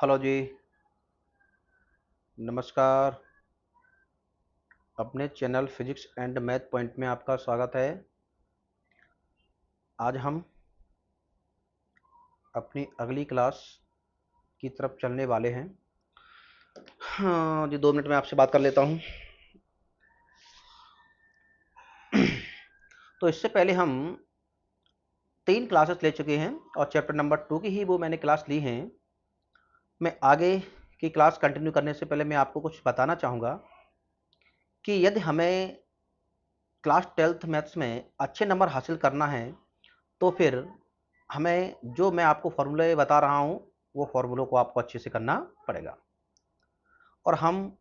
Hello जी। नमस्कार। अपने channel physics and math point में आपका स्वागत है। आज हम अपनी अगली क्लास की तरफ चलने वाले हैं। हाँ जी, 2 मिनट में आपसे बात कर लेता हूँ। तो इससे पहले हम 3 क्लासेस ले चुके हैं और चैप्टर नंबर 2 की ही वो मैंने क्लास ली हैं। मैं आगे की क्लास कंटिन्यू करने से पहले मैं आपको कुछ बताना चाहूँगा कि यदि हमें क्लास 12th मैथ्स में अच्छे नंबर हासिल करना है तो फिर हमें जो मैं आपको फॉर्मूले बता रहा हूँ वो फॉर्मूलों को आपको अच्छे से करना पड़ेगा। और हम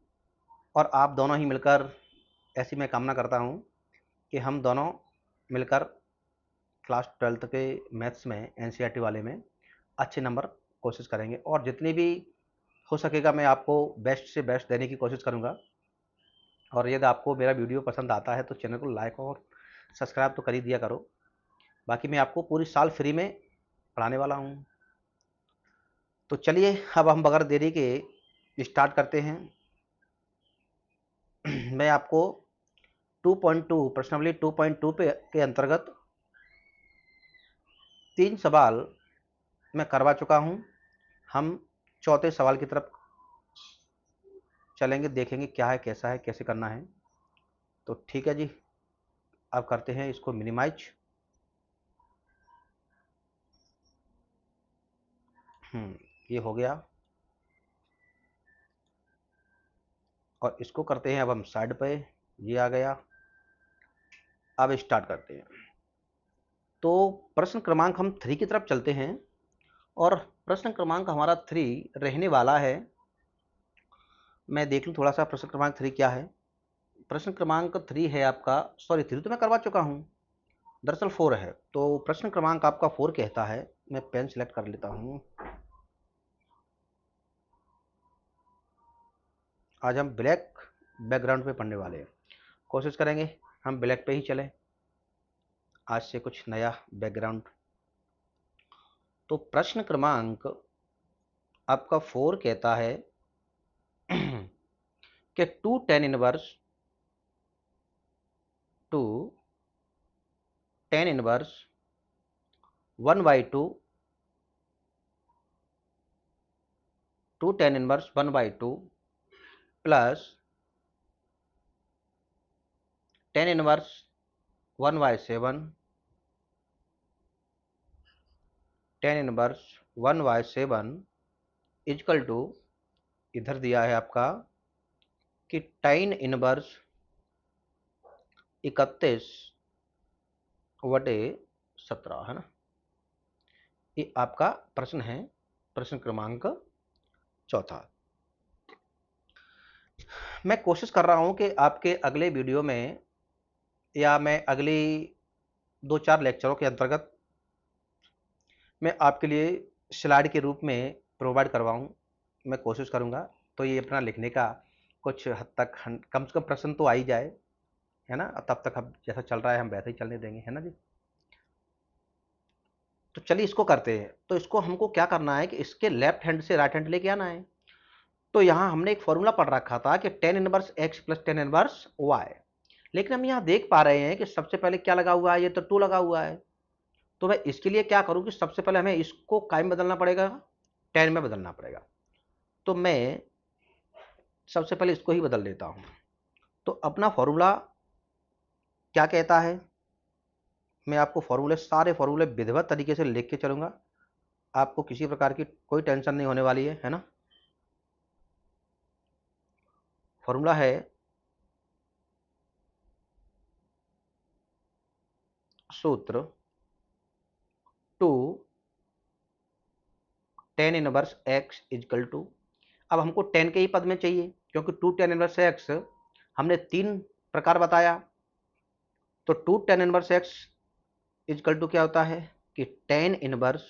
और आप दोनों ही मिलकर, ऐसी मैं कामना करता हूँ कि हम दोनों मिलकर क्लास 12th के मैथ्स में एनसीईआरटी वाले में अच्छे नंबर कोशिश करेंगे और जितनी भी हो सकेगा मैं आपको बेस्ट से बेस्ट देने की कोशिश करूँगा। और यदि आपको मेरा वीडियो पसंद आता है तो चैनल को लाइक और सब्सक्राइब तो कर ही दिया करो। बाकी मैं आपको पूरी साल फ्री में पढ़ाने वाला हूँ। तो चलिए अब हम बगैर देरी के स्टार्ट करते हैं। मैं आपको 2.2 प्रश्नावली 2.2 पे के अंतर्गत 3 सवाल मैं करवा चुका हूं। हम चौथे सवाल की तरफ चलेंगे, देखेंगे क्या है, कैसा है, कैसे करना है। तो ठीक है जी, अब करते हैं इसको मिनिमाइज। ये हो गया और इसको करते हैं अब हम साइड पे। ये आ गया। अब स्टार्ट करते हैं। तो प्रश्न क्रमांक हम 3 की तरफ चलते हैं और प्रश्न क्रमांक हमारा 3 रहने वाला है। मैं देख लूँ थोड़ा सा प्रश्न क्रमांक 3 क्या है। प्रश्न क्रमांक 3 है आपका, सॉरी 3 तो मैं करवा चुका हूँ, दरअसल 4 है। तो प्रश्न क्रमांक आपका 4 कहता है, मैं पेन सिलेक्ट कर लेता हूँ। आज हम ब्लैक बैकग्राउंड पे पढ़ने वाले हैं। कोशिश करेंगे हम ब्लैक पे ही चलें, आज से कुछ नया बैकग्राउंड। तो प्रश्न क्रमांक आपका 4 कहता है कि 2 tan इनवर्स 1/2 2 tan इनवर्स 1/2 प्लस tan इनवर्स 1/7 tan इनवर्स 1/7 इजकल टू, इधर दिया है आपका कि tan इनवर्स 31/17 है ना। ये आपका प्रश्न है, प्रश्न क्रमांक चौथा। मैं कोशिश कर रहा हूं कि आपके अगले वीडियो में या मैं अगली 2-4 लेक्चरों के अंतर्गत मैं आपके लिए स्लाइड के रूप में प्रोवाइड करवाऊं। मैं कोशिश करूंगा तो ये अपना लिखने का कुछ हद तक कम से कम प्रश्न तो आ ही जाए, है ना। तब तक हम जैसा चल रहा है हम वैसे ही चलने देंगे, है ना जी। तो चलिए इसको करते हैं। तो इसको हमको क्या करना है कि इसके लेफ्ट हैंड से राइट हैंड लेके आना है। तो यहाँ हमने एक फॉर्मूला पढ़ रखा था कि tan inverse x plus tan inverse y। लेकिन हम यहाँ देख पा रहे हैं कि सबसे पहले क्या लगा हुआ है, ये तो 2 लगा हुआ है। तो मैं इसके लिए क्या करूँ कि सबसे पहले हमें इसको काय में बदलना पड़ेगा, tan में बदलना पड़ेगा। तो मैं सबसे पहले इसको ही बदल देता हूँ। तो अपना फॉर्मूला क्या कहता है, मैं आपको फॉर्मूले, सारे फॉर्मूले विधिवत तरीके से लिख के चलूंगा। आपको किसी प्रकार की कोई टेंशन नहीं होने वाली है ना। फॉर्मूला है सूत्र 2 tan inverse x is equal to, अब हमको tan के ही पद में चाहिए क्योंकि 2 tan इनवर्स x हमने 3 प्रकार बताया। तो 2 tan inverse x is equal to क्या होता है कि tan inverse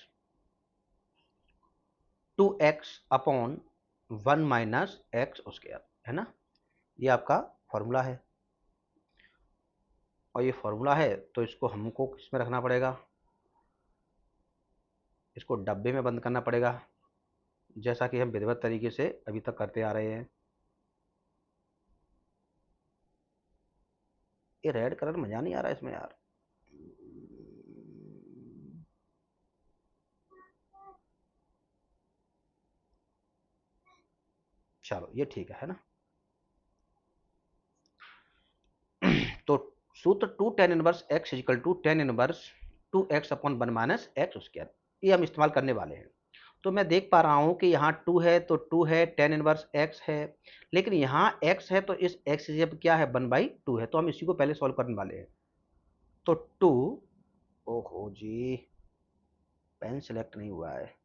2x upon 1 minus x square, है ना। ये आपका फॉर्मूला है। और ये फॉर्मूला है तो इसको हमको किस में रखना पड़ेगा, इसको डब्बे में बंद करना पड़ेगा। जैसा कि हम विधिवत तरीके से अभी तक करते आ रहे हैं। ये रेड कलर मजा नहीं आ रहा इसमें यार। चलो ये ठीक है ना। तो सूत्र 2 tan 1 x is equal to tan inverse 2x upon 1 - x², ये हम इस्तेमाल करने वाले हैं। तो मैं देख पा रहा हूं कि यहाँ 2 है तो 2 है, tan 1 x है, लेकिन यहाँ x है तो इस x की जगह क्या है 1/2 है, तो हम इसी को पहले सॉल्व करने वाले हैं। तो 2, ओहो जी पेन सिलेक्ट नहीं हुआ है।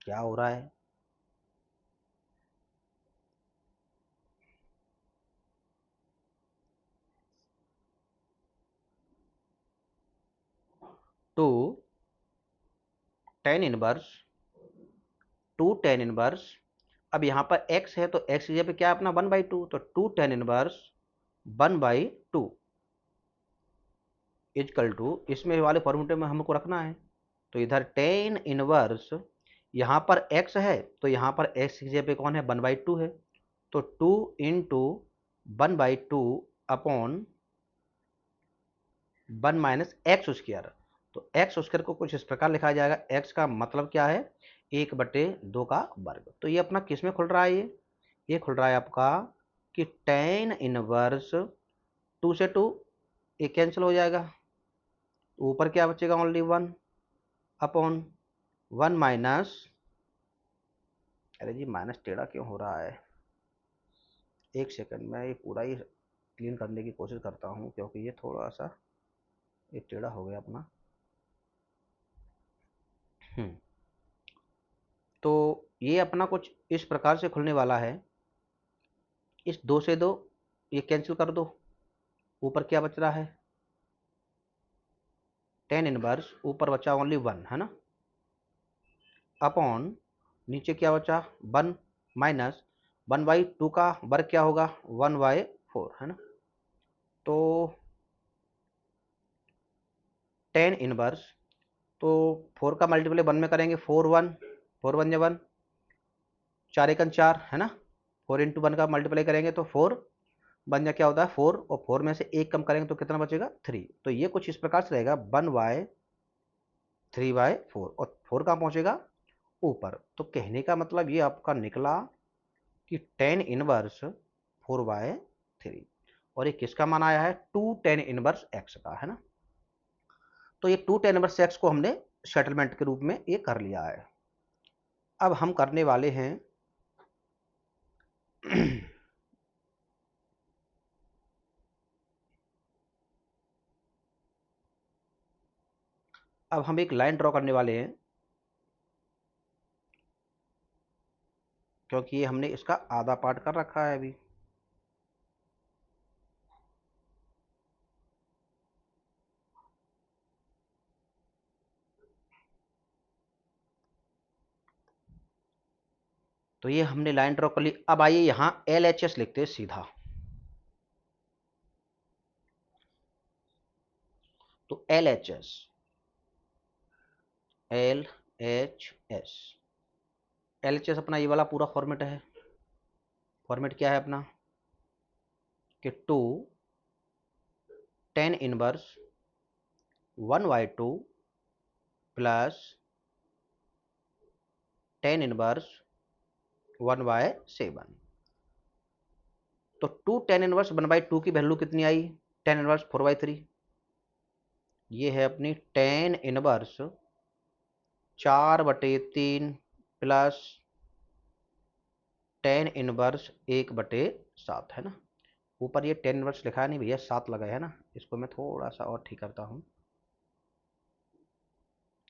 क्या हो रहा है? टू टेन इनवर्स 2 tan 1, अब यहाँ पर x है तो x की जगह पे क्या है अपना 1/2, तो 2 tan 1 1/2 इजकल टू, इसमें वाले फॉर्मूले में हमको रखना है। तो इधर tan 1, यहाँ पर x है तो यहाँ पर x की जगह पे कौन है 1/2 है, तो 2 इंटू 1/2 अपॉन 1 - x²। तो x² को कुछ इस प्रकार लिखा जाएगा, x का मतलब क्या है 1/2 का वर्ग। तो ये अपना किस में खुल रहा है, ये खुल रहा है आपका कि tan 1 2 से 2 ये कैंसिल हो जाएगा, ऊपर क्या बचेगा ओनली 1 अपॉन 1 माइनस, अरे जी माइनस टेढ़ा क्यों हो रहा है, एक सेकंड में ये पूरा ही क्लीन करने की कोशिश करता हूँ क्योंकि ये थोड़ा सा ये टेढ़ा हो गया अपना। तो ये अपना कुछ इस प्रकार से खुलने वाला है, इस 2 से 2 ये कैंसिल कर दो, ऊपर क्या बच रहा है tan 1, ऊपर बचा ओनली 1 है ना, अपॉन नीचे क्या बचा 1 माइनस 1/2 का वर्ग क्या होगा 1/4 है ना। तो tan 1, तो 4 का मल्टीप्लाई 1 में करेंगे 4 1 जा 1, 4 1 4 है ना, 4 इंटू 1 का मल्टीप्लाई करेंगे तो 4 1 जा क्या होता है 4, और 4 में से 1 कम करेंगे तो कितना बचेगा 3। तो ये कुछ इस प्रकार से रहेगा 1/3/4, और 4 कहाँ पहुंचेगा ऊपर। तो कहने का मतलब ये आपका निकला कि tan 1 4/3, और ये किसका मान आया है 2 tan 1 x का है ना। तो ये 2 tan 1 x को हमने सेटलमेंट के रूप में ये कर लिया है। अब हम करने वाले हैं अब हम एक लाइन ड्रॉ करने वाले हैं, क्योंकि ये हमने इसका आधा पार्ट कर रखा है अभी। तो ये हमने लाइन ड्रॉ कर ली। अब आइए यहाँ LHS लिखते हैं सीधा। तो LHS LHS अपना ये वाला पूरा फॉर्मेट है। फॉर्मेट क्या है अपना कि 2 tan 1/2 प्लस tan 1/7। तो 2 tan 1/2 की वैल्यू कितनी आई tan 4/3, ये है अपनी tan 4/3 प्लस tan 1/7 है ना। ऊपर ये tan 1 लिखा है नहीं भैया, 7 लगा है ना, इसको मैं थोड़ा सा और ठीक करता हूँ।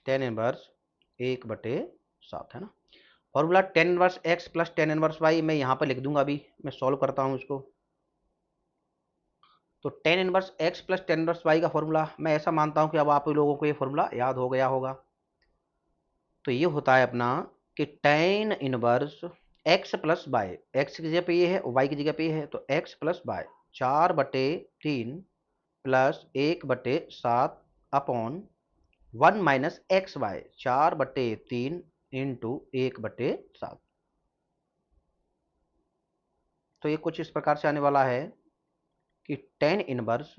tan 1/7 है ना। Formula tan 1x plus tan 1y मैं यहाँ पर लिख दूंगा, अभी मैं सॉल्व करता हूँ इसको। तो tan 1x plus tan 1y का फॉर्मूला मैं ऐसा मानता हूँ कि अब आप लोगों को ये फॉर्मूला याद हो गया होगा। तो ये होता है अपना कि tan 1 x plus bye, x की जगह पे ये है, वाई की जगह पे ये है, तो x plus by 4/3 plus 1/7 upon 1 minus x y 4/3 into 1/7। तो ये कुछ इस प्रकार से आने वाला है कि टेन इनवर्स,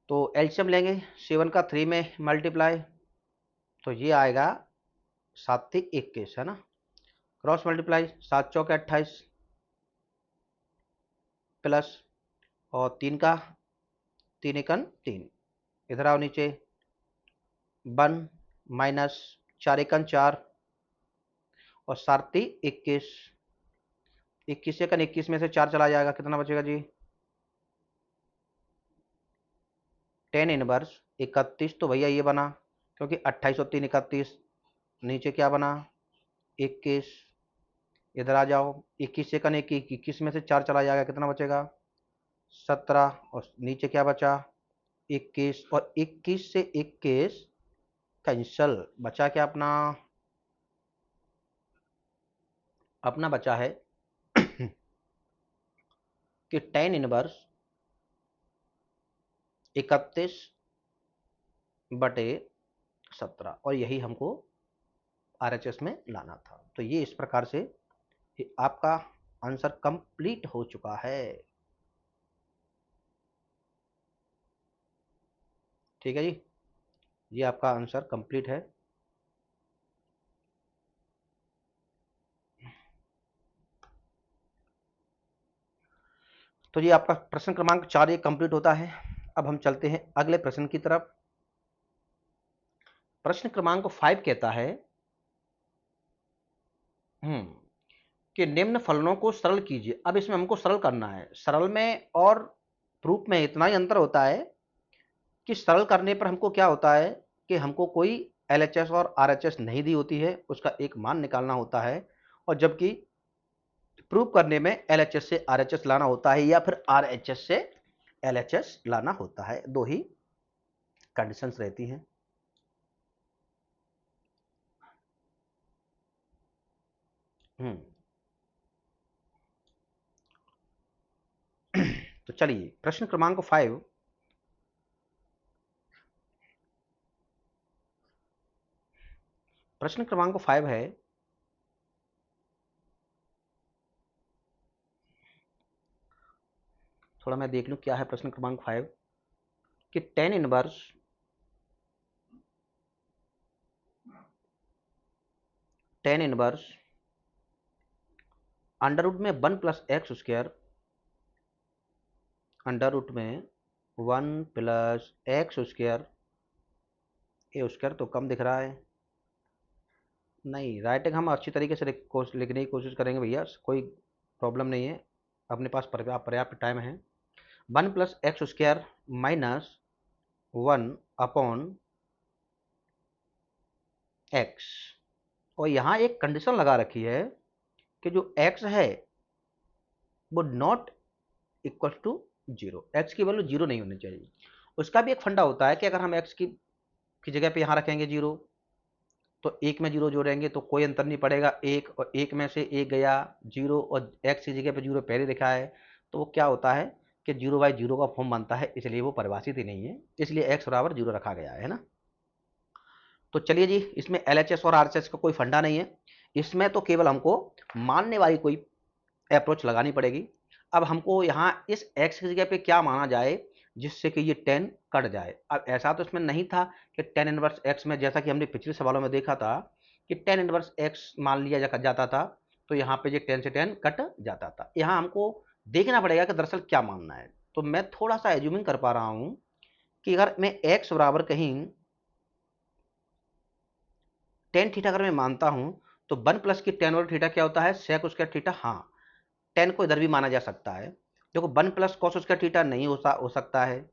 तो एलसीएम लेंगे 7 का 3 में मल्टीप्लाई, तो ये आएगा 7×3 = 21 है ना, क्रॉस मल्टीप्लाई 7×4 = 28 प्लस और 3 का 3×1 = 3, इधर आओ नीचे 1 माइनस 4×1 = 4 और 7×3 = 21, 21 में से 4 चला जाएगा, कितना बचेगा जी, टेन इनवर्स 31, तो भैया ये बना, क्योंकि 28 और 3 = 31, नीचे क्या बना 21, इधर आ जाओ 21 से 21 में से 4 चला जाएगा, कितना बचेगा 17, और नीचे क्या बचा 21, और 21 से 21 कैंसल, बचा क्या अपना, अपना बचा है कि टेन इनवर्स 31/17, और यही हमको आरएचएस में लाना था। तो ये इस प्रकार से आपका आंसर कंप्लीट हो चुका है। ठीक है जी, ये आपका आंसर कंप्लीट है। तो ये आपका प्रश्न क्रमांक 4 ये कंप्लीट होता है। अब हम चलते हैं अगले प्रश्न की तरफ। प्रश्न क्रमांक 5 कहता है कि निम्न फलनों को सरल कीजिए। अब इसमें हमको सरल करना है। सरल में और प्रूफ में इतना ही अंतर होता है कि सरल करने पर हमको क्या होता है कि हमको कोई एलएचएस और आरएचएस नहीं दी होती है, उसका एक मान निकालना होता है, और जबकि प्रूव करने में एलएचएस से आरएचएस लाना होता है या फिर आरएचएस से एलएचएस लाना होता है। दो ही कंडीशंस रहती हैं। तो चलिए प्रश्न क्रमांक 5, प्रश्न क्रमांक 5 है थोड़ा मैं देख लूं क्या है प्रश्न क्रमांक 5, कि टेन इनवर्स अंडर रूट में 1 plus x square, under root में 1 plus x square, a square तो कम दिख रहा है, नहीं राइटिंग हम अच्छी तरीके से लिखने की कोशिश करेंगे भैया, कोई प्रॉब्लम नहीं है, अपने पास पर्याप्त टाइम है। 1 plus x square minus 1 upon x, और यहाँ एक कंडीशन लगा रखी है कि जो x है वो नॉट इक्वल टू 0, एक्स की वैल्यू 0 नहीं होनी चाहिए। उसका भी एक फंडा होता है कि अगर हम x की जगह पे यहाँ रखेंगे 0, तो एक में 0 जोड़ेंगे तो कोई अंतर नहीं पड़ेगा, एक और एक में से एक गया 0, और x की जगह पे 0 पहले लिखा है, तो वो क्या होता है कि 0/0 का फॉर्म बनता है, इसलिए वो परिभाषित ही नहीं है, इसलिए x बराबर 0 रखा गया है ना। तो चलिए जी, इसमें एलएचएस और आरएचएस का कोई फंडा नहीं है, इसमें तो केवल हमको मानने वाली कोई अप्रोच लगानी पड़ेगी। अब हमको यहाँ इस x की जगह पे क्या माना जाए जिससे कि ये 10 कट जाए। अब ऐसा तो इसमें नहीं था कि टेन इनवर्स x में, जैसा कि हमने पिछले सवालों में देखा था कि टेन इनवर्स x मान लिया जाता था, तो यहाँ पे ये 10 से 10 कट जाता था। यहाँ हमको देखना पड़ेगा कि दरअसल क्या मानना है। तो मैं थोड़ा सा एज्यूमिंग कर पा रहा हूँ कि अगर मैं x बराबर कहीं टेन थीटा अगर मैं मानता हूं, तो 1 प्लस की टेन और थीटा क्या होता है, सेक स्क्वायर थीटा। हाँ, टेन को इधर भी माना जा सकता है। देखो 1 प्लस कॉस स्क्वायर थीटा नहीं हो सकता है,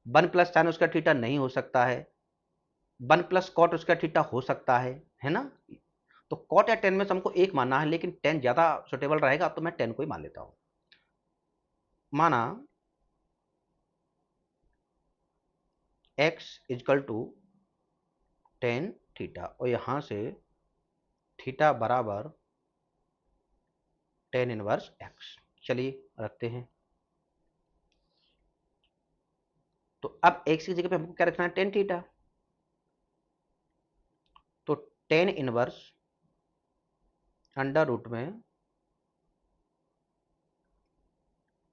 1 प्लस साइन स्क्वायर थीटा नहीं हो सकता है, 1 प्लस कॉट स्क्वायर थीटा हो सकता है ना। तो कॉट या टेन में से हमको एक मानना है, लेकिन टेन ज्यादा सुटेबल रहेगा, तो मैं टेन को ही मान लेता हूं। माना x is equal to tan theta, और यहां से थीटा बराबर टेन इनवर्स एक्स। चलिए रखते हैं। तो अब एक्स की जगह पे हमको क्या रखना है, टेन थीटा। तो टेन इनवर्स अंडर रूट में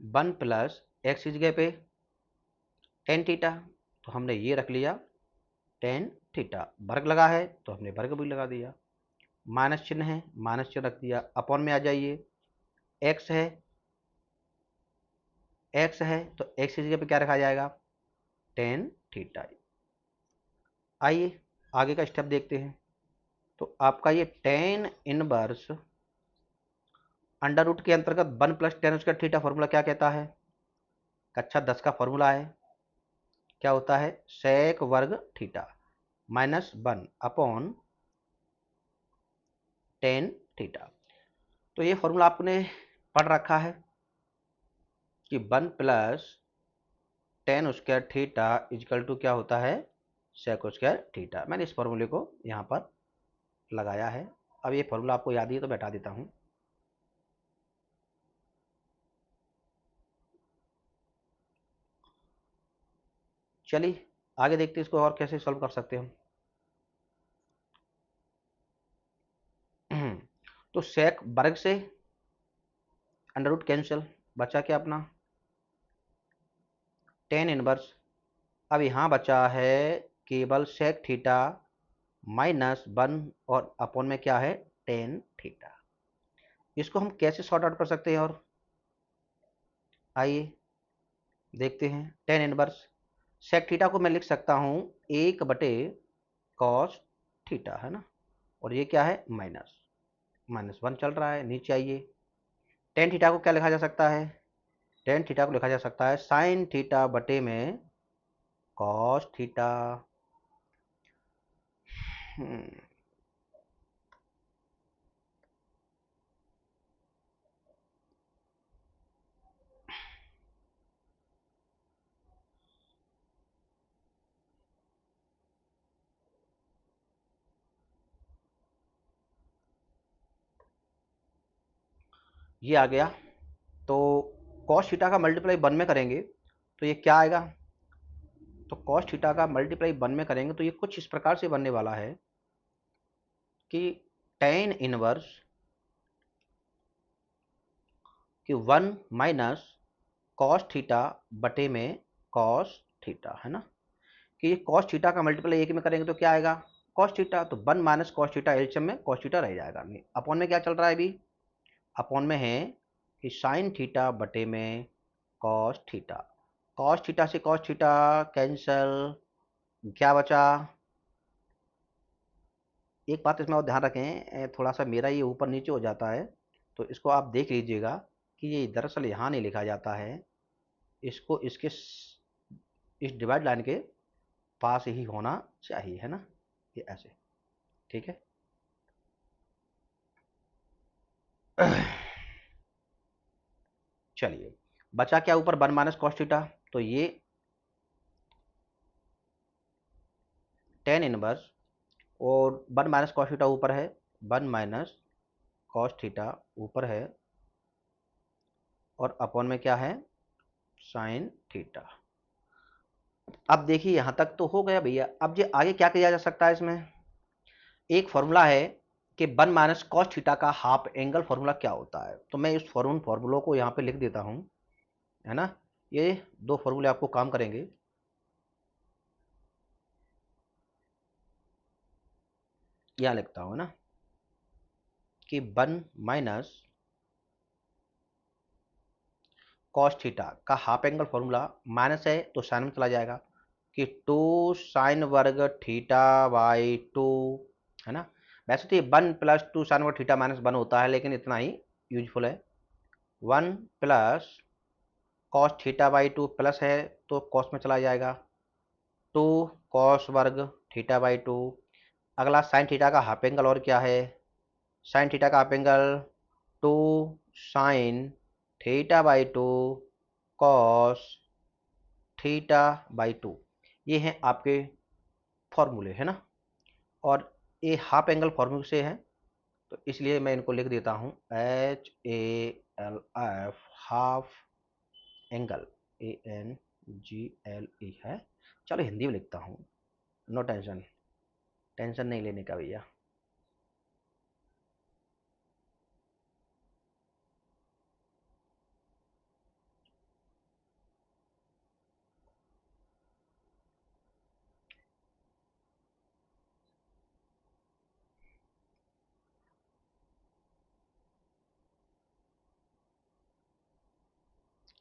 1 प्लस एक्स की जगह पे टेन थीटा। तो हमने ये रख लिया टेन थीटा। वर्ग लगा है तो हमने वर्ग भी लगा दिया। माइनस चिन्ह है, माइनस चिन्ह रख दिया। अपॉन में आ जाइए, एक्स है, एक्स है तो एक्स की जगह पे क्या रखा जाएगा, टेन थीटा। आइए आगे का स्टेप देखते हैं। तो आपका ये टेन इनवर्स अंडर रूट के अंतर्गत 1 plus tan square theta formula क्या कहता है, कक्षा 10 का फॉर्मूला है। क्या होता है, सेक वर्ग theta minus 1 upon tan theta. तो ये फॉर्मूला आपने पढ़ रखा है कि 1 plus tan square theta is equal to क्या होता है, सेक स्क्वायर थीटा। मैंने इस फॉर्मूले को यहाँ पर लगाया है। अब ये फॉर्मूला आपको याद ही है तो बैठा देता हूँ। चलिए आगे देखते हैं इसको और कैसे सॉल्व कर सकते हैं हम। तो सेक वर्ग से अंडर रूट कैंसिल, बचा क्या अपना टेन इनवर्स। अब यहाँ बचा है केवल सेक थीटा माइनस 1 और अपॉन में क्या है टेन थीटा। इसको हम कैसे सॉर्ट आउट कर सकते हैं, और आइए देखते हैं। टेन इनवर्स सेक थीटा को मैं लिख सकता हूँ 1 बटे कॉस थीटा, है ना, और ये क्या है माइनस माइनस 1 चल रहा है। नीचे आइए, टेन थीटा को क्या लिखा जा सकता है, टेन थीटा को लिखा जा सकता है साइन थीटा बटे में कॉस थीटा। ये आ गया। तो कॉस थीटा का मल्टीप्लाई 1 में करेंगे तो ये क्या आएगा, तो कॉस थीटा का मल्टीप्लाई 1 में करेंगे तो ये कुछ इस प्रकार से बनने वाला है कि टेन इनवर्स कि 1 माइनस कॉस थीटा बटे में कॉस थीटा, है ना, कि ये कॉस थीटा का मल्टीप्लाई 1 में करेंगे तो क्या आएगा कॉस थीटा। तो 1 माइनस कॉस थीटा एलसीएम में कॉस थीटा रह जाएगा। अपॉन में क्या चल रहा है अभी, अपॉन में है कि साइन थीटा बटे में कॉस थीटा। कॉस थीटा से कॉस थीटा कैंसल, क्या बचा। एक बात इसमें और ध्यान रखें, थोड़ा सा मेरा ये ऊपर नीचे हो जाता है तो इसको आप देख लीजिएगा कि ये दरअसल यहाँ नहीं लिखा जाता है, इसको इसके इस डिवाइड लाइन के पास ही होना चाहिए, है ना, ये ऐसे, ठीक है। चलिए बचा क्या ऊपर 1 माइनस कॉस थीटा, तो ये टेन इनवर्स और 1 माइनस कॉस थीटा ऊपर है, 1 माइनस कॉस थीटा ऊपर है और अपॉन में क्या है साइन थीटा। अब देखिए यहां तक तो हो गया भैया। अब ये आगे क्या किया जा सकता है, इसमें एक फॉर्मूला है कि 1 माइनस कॉस थीटा का हाफ एंगल फॉर्मूला क्या होता है। तो मैं इस फॉर्मूलों को यहाँ पे लिख देता हूँ, है ना, ये दो फॉर्मूले आपको काम करेंगे। यहाँ लिखता हूँ ना कि 1 माइनस कॉस थीटा का हाफ एंगल फॉर्मूला, माइनस है तो साइन में चला जाएगा कि 2 साइन वर्ग थीटा बाई 2, है ना। वैसे तो ये 1 प्लस 2 साइन वर्ग थीटा माइनस 1 होता है, लेकिन इतना ही यूजफुल है। 1 plus cos theta by 2 plus है तो कॉस में चला जाएगा, 2 कॉस वर्ग थीटा बाई 2। अगला साइन थीटा का हाफ एंगल, और क्या है साइन थीटा का half angle 2 sine theta by 2 cos theta by 2। ये हैं आपके फॉर्मूले, है ना। और ये हाफ एंगल फॉर्मूले से है, तो इसलिए मैं इनको लिख देता हूँ HALF, हाफ एंगल, ANGLE है। चलो हिंदी में लिखता हूँ, नो टेंशन, टेंशन नहीं लेने का भैया।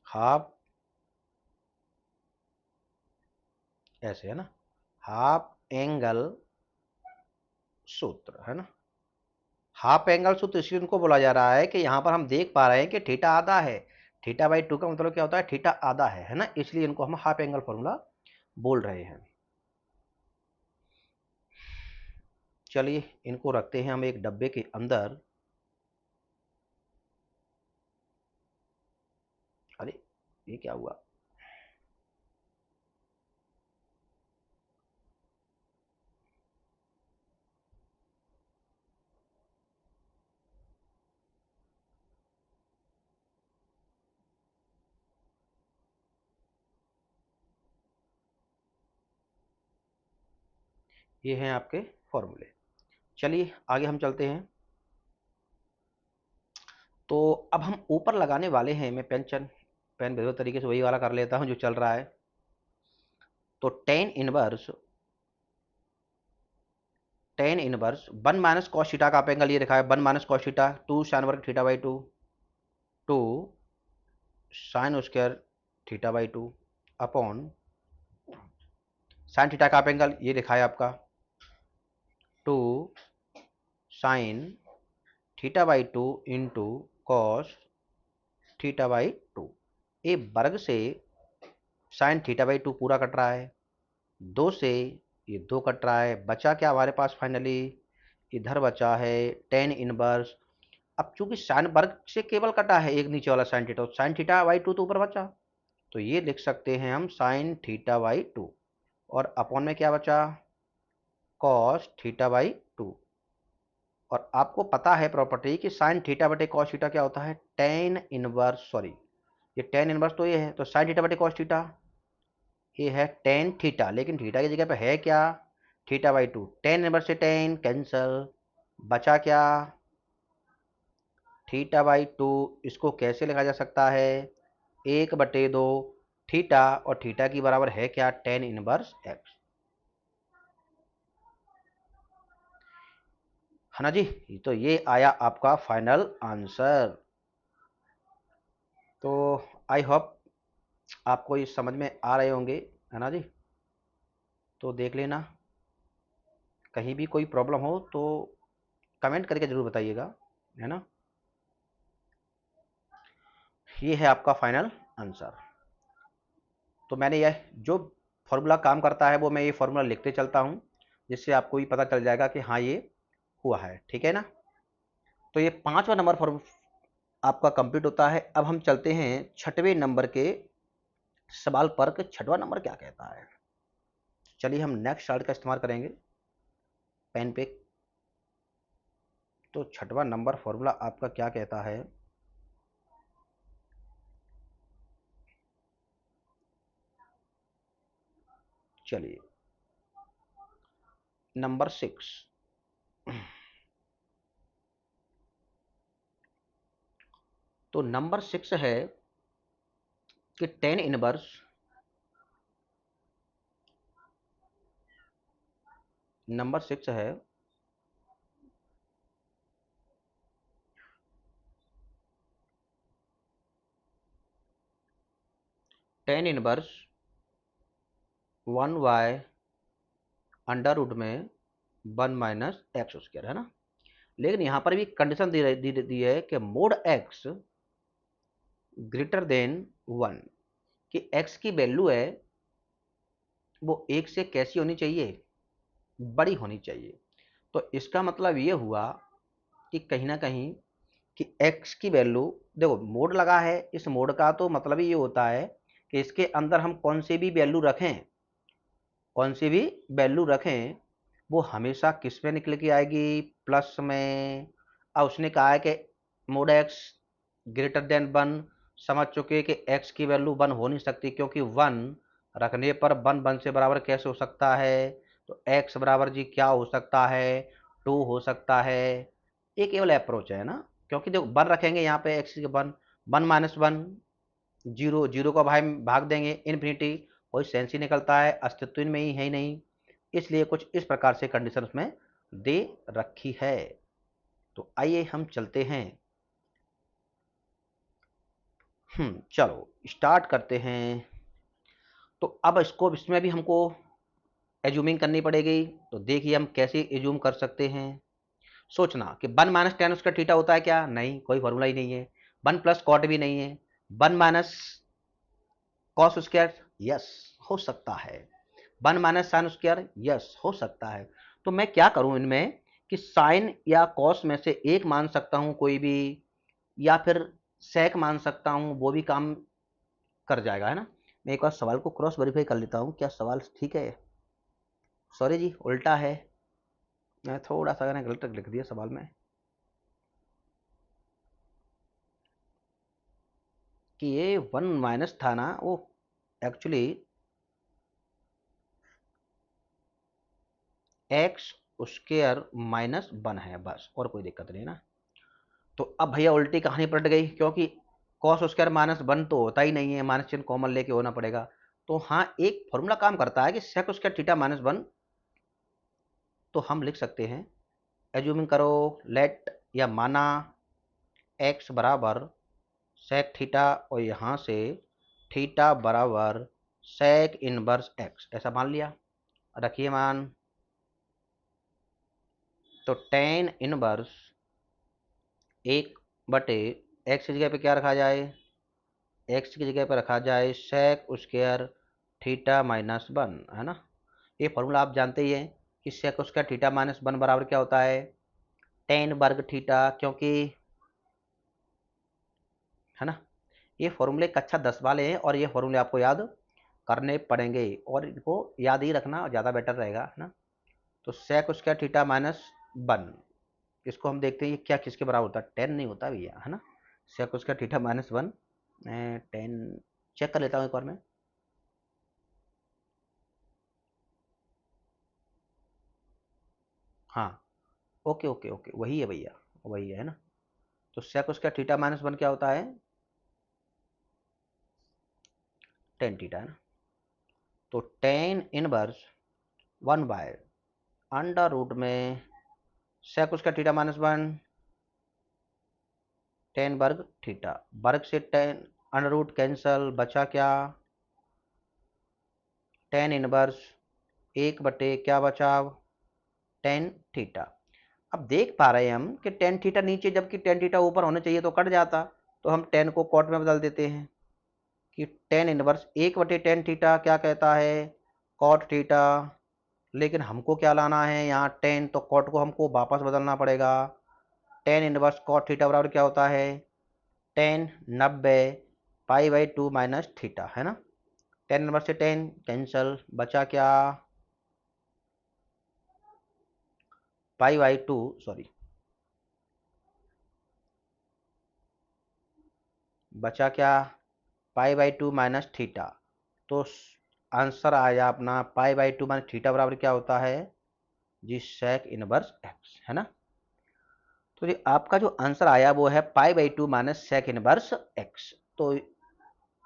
हाफ, ऐसे है ना, हाफ एंगल सूत्र है ना। हाफ एंगल सूत्र इसलिए उनको बोला जा रहा है कि यहाँ पर हम देख पा रहे हैं कि थीटा आधा है। थीटा बाई 2 का मतलब क्या होता है, थीटा आधा है ना, इसलिए इनको हम हाफ एंगल फॉर्मूला बोल रहे हैं। चलिए इनको रखते हैं हम एक डब्बे के अंदर। अरे ये क्या हुआ, ये हैं आपके फॉर्मूले। चलिए आगे हम चलते हैं। तो अब हम ऊपर लगाने वाले हैं, मैं पेन बेहतर तरीके से वही वाला कर लेता हूं जो चल रहा है। तो tan inverse 1 minus cos theta का आप एंगल ये रखा है 1 माइनस कॉस थीटा 2 साइन वर्ग theta by 2, 2 sign square theta by 2 upon sine theta का आप एंगल ये लिखा है आपका 2 sine theta by 2 into cos theta by 2। ये वर्ग से साइन थीटा बाई 2 पूरा कट रहा है, 2 से ये 2 कट रहा है, बचा क्या हमारे पास फाइनली, इधर बचा है टेन इनवर्स। अब चूंकि साइन वर्ग से केवल कटा है एक नीचे वाला sine theta, sine theta by 2 तो ऊपर बचा, तो ये लिख सकते हैं हम साइन थीटा बाई 2, और अपॉन में क्या बचा, कॉस थीटा बाई 2। और आपको पता है प्रॉपर्टी कि साइन थीटा बटे कॉस थीटा क्या होता है, टेन इनवर्स, सॉरी ये टेन इनवर्स तो ये है, तो साइन थीटा बटे कॉस थीटा ये है टेन थीटा, लेकिन थीटा की जगह पे है क्या, थीटा बाई 2, टेन इनवर्स से टेन कैंसल, बचा क्या थीटा बाई 2। इसको कैसे लिखा जा सकता है, 1/2 थीटा, और थीटा की बराबर है क्या, टेन इनवर्स एक्स, है ना जी। तो ये आया आपका फाइनल आंसर। तो आई होप आपको ये समझ में आ रहे होंगे, है ना जी। तो देख लेना, कहीं भी कोई प्रॉब्लम हो तो कमेंट करके ज़रूर बताइएगा, है ना। ये है आपका फाइनल आंसर। तो मैंने यह जो फॉर्मूला काम करता है वो मैं ये फॉर्मूला लिखते चलता हूँ, जिससे आपको भी पता चल जाएगा कि हाँ ये हुआ है, ठीक है ना। तो ये 5वां नंबर फॉर्म आपका कंप्लीट होता है। अब हम चलते हैं 6वें नंबर के सवाल पर कि 6वां नंबर क्या कहता है। चलिए हम नेक्स्ट स्लाइड का इस्तेमाल करेंगे पेन पे। तो 6वां नंबर फॉर्मूला आपका क्या कहता है, चलिए नंबर 6। तो नंबर 6 है कि टेन इनवर्स नंबर 6 है टेन इनवर्स 1/, अंडर रूट में 1 माइनस एक्स स्क्वायर, है ना। लेकिन यहां पर भी कंडीशन दी है कि मोड एक्स ग्रेटर देन 1, कि एक्स की वैल्यू है वो एक से कैसी होनी चाहिए, बड़ी होनी चाहिए। तो इसका मतलब ये हुआ कि कहीं ना कहीं कि x की वैल्यू, देखो मोड लगा है, इस मोड का तो मतलब ही ये होता है कि इसके अंदर हम कौन सी भी वैल्यू रखें, कौन सी भी वैल्यू रखें वो हमेशा किस में निकल के आएगी, प्लस में, अब उसने कहा है कि मोड एक्स ग्रेटर देन 1, समझ चुके कि एक्स की वैल्यू 1 हो नहीं सकती, क्योंकि 1 रखने पर 1 से बराबर कैसे हो सकता है। तो एक्स बराबर जी क्या हो सकता है, 2 हो सकता है। ये केवल अप्रोच है ना, क्योंकि देखो 1 रखेंगे यहाँ पे एक्स के 1, 1 माइनस 1 जीरो, जीरो का भाग देंगे इन्फिनिटी, कोई सेंस ही निकलता है, अस्तित्व में ही है ही नहीं। इसलिए कुछ इस प्रकार से कंडीशन उसमें दे रखी है। तो आइए हम चलते हैं, चलो स्टार्ट करते हैं। तो अब इसको इसमें भी हमको एज्यूमिंग करनी पड़ेगी। तो देखिए हम कैसे एज्यूम कर सकते हैं। सोचना कि 1 माइनस टेन उसका थीटा होता है क्या, नहीं, कोई फॉर्मूला ही नहीं है। 1 प्लस कॉट भी नहीं है। 1 माइनस कॉस स्क्वायर, यस हो सकता है। 1 माइनस साइन स्क्वायर, यस हो सकता है। तो मैं क्या करूं इनमें कि साइन या कॉस में से एक मान सकता हूं कोई भी, या फिर सेक मान सकता हूं, वो भी काम कर जाएगा, है ना। मैं एक बार सवाल को क्रॉस वेरीफाई कर लेता हूं, क्या सवाल ठीक है। सॉरी जी, उल्टा है, मैं थोड़ा सा गलत लिख दिया सवाल में, कि ये 1 माइनस था ना, वो एक्चुअली एक्स स्क्वायर माइनस 1 है, बस, और कोई दिक्कत नहीं ना। तो अब भैया उल्टी कहानी पलट गई, क्योंकि कॉस स्क्वायर माइनस 1 तो होता ही नहीं है, माइनस चिन्ह कॉमन लेके होना पड़ेगा। तो हाँ, एक फॉर्मूला काम करता है कि सेक स्क्वायर थीटा माइनस 1, तो हम लिख सकते हैं, एज्यूमिंग करो, लेट या माना एक्स बराबर सेक थीटा, और यहाँ से थीटा बराबर सेक इनवर्स एक्स, ऐसा मान लिया। रखिए मान, तो टेन इनवर्स 1 बटे एक्स की जगह पे क्या रखा जाए, एक्स की जगह पे रखा जाए सेक स्क्वायर थीटा माइनस 1, है ना। ये फॉर्मूला आप जानते ही हैं कि सेक स्क्वायर थीटा माइनस 1 बराबर क्या होता है, टेन वर्ग थीटा, क्योंकि, है ना। ये फॉर्मूले कक्षा 10 वाले हैं, और ये फॉर्मूले आपको याद करने पड़ेंगे, और इनको याद ही रखना ज़्यादा बेटर रहेगा, है ना। तो सेक स्क्वायर थीटा माइनस 1, इसको हम देखते हैं क्या किसके बराबर होता है, 10 नहीं होता भैया, है ना। सेक स्क्वायर थीटा माइनस 1, मैं 10 चेक कर लेता हूँ एक बार में। हाँ, ओके ओके ओके, वही है भैया, वही है ना। तो सेक स्क्वायर थीटा माइनस 1 क्या होता है, 10 थीटा, है ना। तो tan inverse 1 by under root में सेक स्क्वायर थीटा माइनस 1, 10 वर्ग थीटा, वर्ग से 10 अंडर रूट कैंसल, बचा क्या, 10 इनवर्स 1 बटे क्या बचा, 10 थीटा। अब देख पा रहे हैं हम कि 10 थीटा नीचे, जबकि 10 थीटा ऊपर होना चाहिए तो कट जाता। तो हम 10 को कॉट में बदल देते हैं कि 10 इनवर्स 1/10 थीटा क्या कहता है, कॉट थीटा। लेकिन हमको क्या लाना है यहाँ 10, तो कॉट को हमको वापस बदलना पड़ेगा। 10 इनवर्स कॉट थीटा बराबर क्या होता है, 10 90 पाई/2 माइनस थीटा, है ना। 10 नंबर से 10 कैंसल, बचा क्या, पाई/2, सॉरी, बचा क्या, पाई/2 माइनस थीटा। तो आंसर आया अपना पाई/2 माइनस थीटा बराबर क्या होता है जी, सेक इनवर्स एक्स, है ना। तो ये आपका जो आंसर आया वो है पाई/2 माइनस सेक इनवर्स एक्स। तो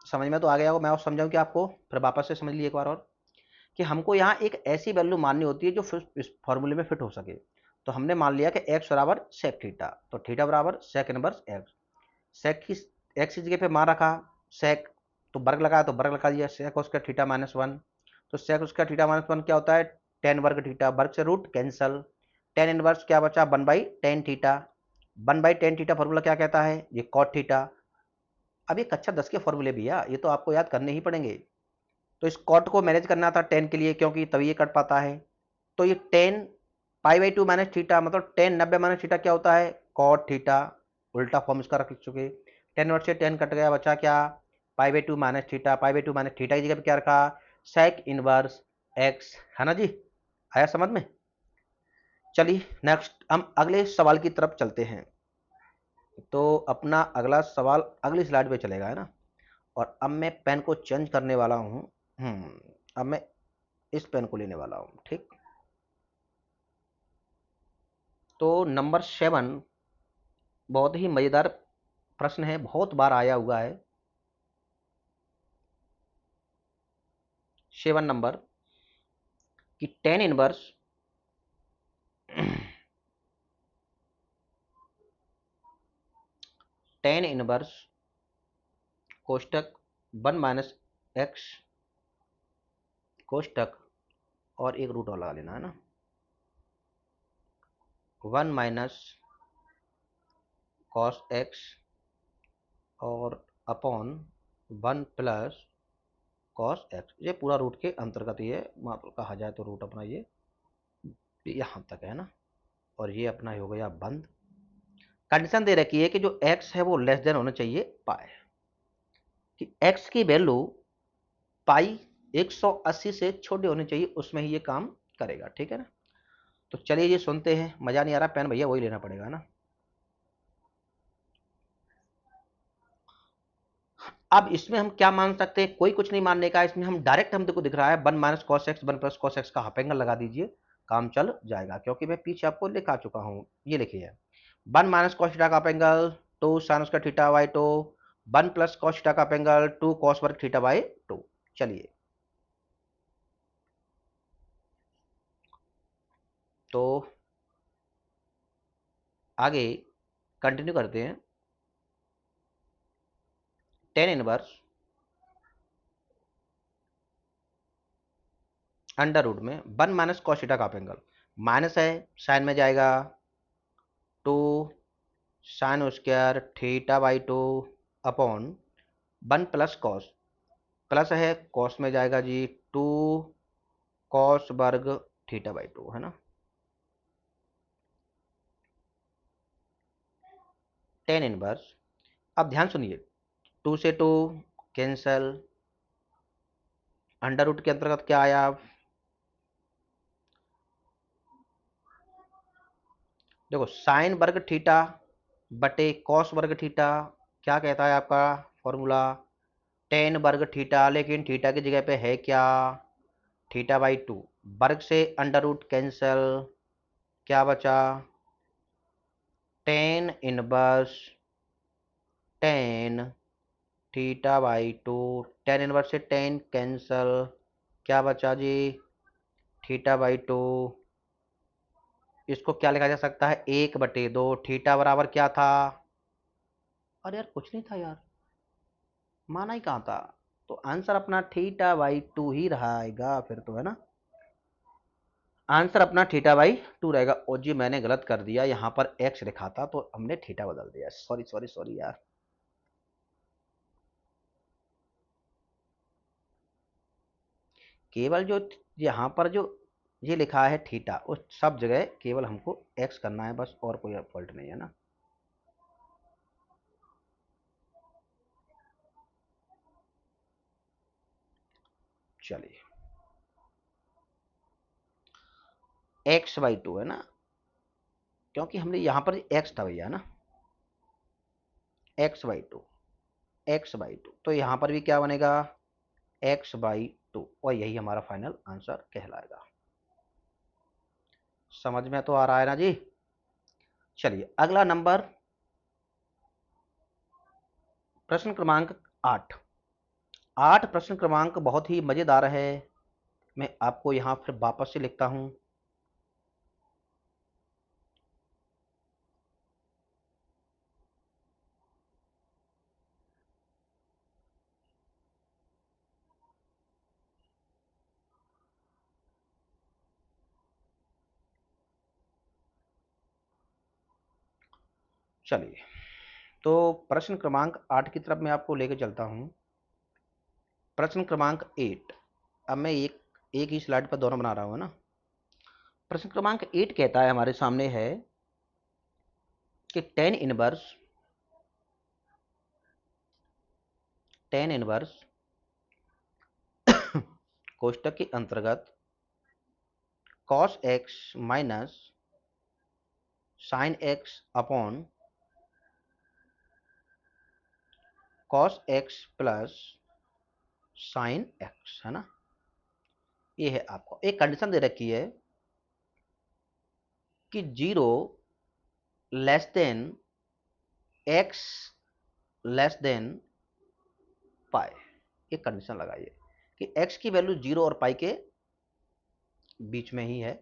समझ में तो आ गया होगा, मैं और समझाऊं कि आपको, फिर वापस से समझ लीजिए एक बार और, कि हमको यहाँ एक ऐसी वैल्यू माननी होती है जो इस फॉर्मूले में फिट हो सके। तो हमने मान लिया कि एक्स बराबर सेक थीटा, तो थीटा बराबर सेक इनवर्स एक्स। सेक की एक्स की जगह पे मान रखा सेक, तो वर्ग लगाया तो वर्ग लगा दिया, सेक उसका थीटा माइनस 1। तो सेक उसका थीटा माइनस 1 क्या होता है, 10 वर्ग थीटा, वर्ग से रूट कैंसल, 10 इनवर्स क्या बचा, 1/10 थीटा। 1/10 थीटा फॉर्मूला क्या कहता है, ये कॉट थीटा। अब ये कक्षा 10 के फॉर्मूले भैया, ये तो आपको याद करने ही पड़ेंगे। तो इस कॉट को मैनेज करना था 10 के लिए, क्योंकि तभी ये कट पाता है। तो ये 10 पाई/2 माइनस थीटा, मतलब 10 90 माइनस थीटा क्या होता है, कॉट थीटा। उल्टा फॉर्म इसका रख चुके, 10 वर्ग से 10 कट गया, बचा क्या, पाई/2 माइनस थीटा। पाई/2 माइनस थीटा की जगह पे क्या रखा, सेक इनवर्स एक्स, है ना जी। आया समझ में। चलिए नेक्स्ट हम अगले सवाल की तरफ चलते हैं। तो अपना अगला सवाल अगली स्लाइड पे चलेगा, है ना। और अब मैं पेन को चेंज करने वाला हूँ। अब मैं इस पेन को लेने वाला हूँ, ठीक। तो नंबर 7 बहुत ही मज़ेदार प्रश्न है, बहुत बार आया हुआ है। 7 नंबर कि टेन इनवर्स टेन इनवर्स कोष्टक 1 - x कोष्टक और एक रूट और लगा लेना, है ना। 1 - cos x और अपॉन 1 + cos x, ये पूरा रूट के अंतर्गत ये मतलब कहा जाए तो रूट अपना ये यहाँ तक है ना। और ये अपना हो गया बंद। कंडीशन दे रखी है कि जो x है वो लेस देन होना चाहिए पाई, कि x की वैल्यू पाई 180 से छोटे होने चाहिए, उसमें ही ये काम करेगा, ठीक है ना। तो चलिए ये सुनते हैं। मजा नहीं आ रहा, पेन भैया वही लेना पड़ेगा ना। अब इसमें हम क्या मान सकते हैं, कोई कुछ नहीं मानने का। इसमें हम डायरेक्ट, हम देखो दिख रहा है 1 - cos x 1 + cos x का हाफ एंगल लगा दीजिए, काम चल जाएगा। क्योंकि मैं पीछे आपको लिखा चुका हूं, ये लिखिए 1 - cos थीटा का half angle 2 sin square theta by 2, 1 + cos theta का हाफ एंगल 2 cos वर्ग थीटा बाई 2। चलिए तो आगे कंटिन्यू करते हैं। टेन इनवर्स अंडर रूट में 1 - cos थीटा का हाफ एंगल, माइनस है साइन में जाएगा 2 sin square theta by 2 upon 1 + cos, plus है cos में जाएगा जी 2 cos वर्ग थीटा बाई 2, है ना। टेन इनवर्स, अब ध्यान सुनिए, 2 से 2 कैंसल, अंडर रूट के अंतर्गत क्या आया, देखो साइन वर्ग थीटा बटे कॉस वर्ग थीटा, क्या कहता है आपका फॉर्मूला, टेन वर्ग थीटा, लेकिन थीटा की जगह पे है क्या, थीटा बाई 2, वर्ग से अंडर रूट कैंसल, क्या बचा, ten inverse tan theta by 2, tan inverse से टेन कैंसल, क्या बचा जी, थीटा बाई 2। इसको क्या लिखा जा सकता है, 1/2, थीटा बराबर क्या था, अरे यार कुछ नहीं था यार, माना ही कहाँ था। तो आंसर अपना थीटा बाई 2 ही रहेगा फिर तो, है ना। आंसर अपना थीटा बाई 2 रहेगा। और जी मैंने गलत कर दिया, यहाँ पर एक्स लिखा था तो हमने थीटा बदल दिया, सॉरी सॉरी सॉरी यार। केवल जो यहाँ पर जो ये लिखा है थीटा, उस सब जगह केवल हमको एक्स करना है बस, और कोई फॉल्ट नहीं है ना। चलिए x/2 है ना, क्योंकि हमने यहाँ पर एक्स था भैया ना, x/2, x/2, तो यहाँ पर भी क्या बनेगा, x/2, और यही हमारा फाइनल आंसर कहलाएगा। समझ में तो आ रहा है ना जी। चलिए अगला नंबर, प्रश्न क्रमांक 8। 8 प्रश्न क्रमांक बहुत ही मजेदार है। मैं आपको यहां फिर वापस से लिखता हूं। चलिए तो प्रश्न क्रमांक 8 की तरफ मैं आपको लेकर चलता हूं। प्रश्न क्रमांक 8, अब मैं एक ही स्लाइड पर दोनों बना रहा हूं ना। प्रश्न क्रमांक 8 कहता है, हमारे सामने है कि टेन इनवर्स कोष्टक के अंतर्गत cos x minus sine x upon cos x plus sine x, है ना। ये है आपको एक कंडीशन दे रखी है कि 0 less than x less than pi. एक कंडीशन लगाइए कि x की वैल्यू 0 और पाई के बीच में ही है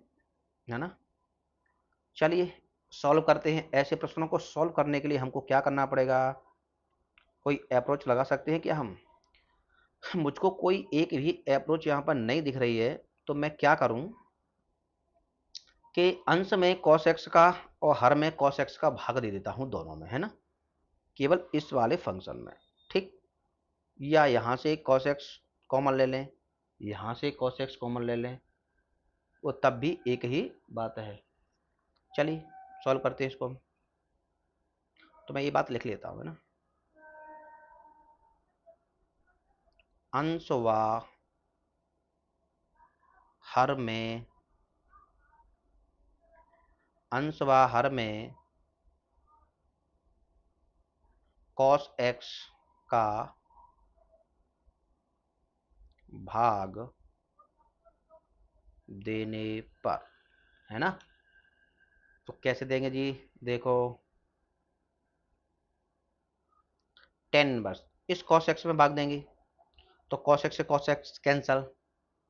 ना। चलिए सॉल्व करते हैं। ऐसे प्रश्नों को सॉल्व करने के लिए हमको क्या करना पड़ेगा, कोई अप्रोच लगा सकते हैं क्या हम? मुझको कोई एक भी अप्रोच यहाँ पर नहीं दिख रही है, तो मैं क्या करूँ कि अंश में cos x का और हर में cos x का भाग दे देता हूँ दोनों में, है ना, केवल इस वाले फंक्शन में, ठीक। या यहाँ से cos x कॉमन ले लें, यहाँ से cos x कॉमन ले लें, वो तब भी एक ही बात है। चलिए सॉल्व करते हैं इसको। तो मैं ये बात लिख लेता हूँ, है ना। अंश व हर में, अंश व हर में cos x का भाग देने पर, है ना। तो कैसे देंगे जी, देखो tan इनवर्स इस cos x में भाग देंगे, तो cos x से cos x कैंसल।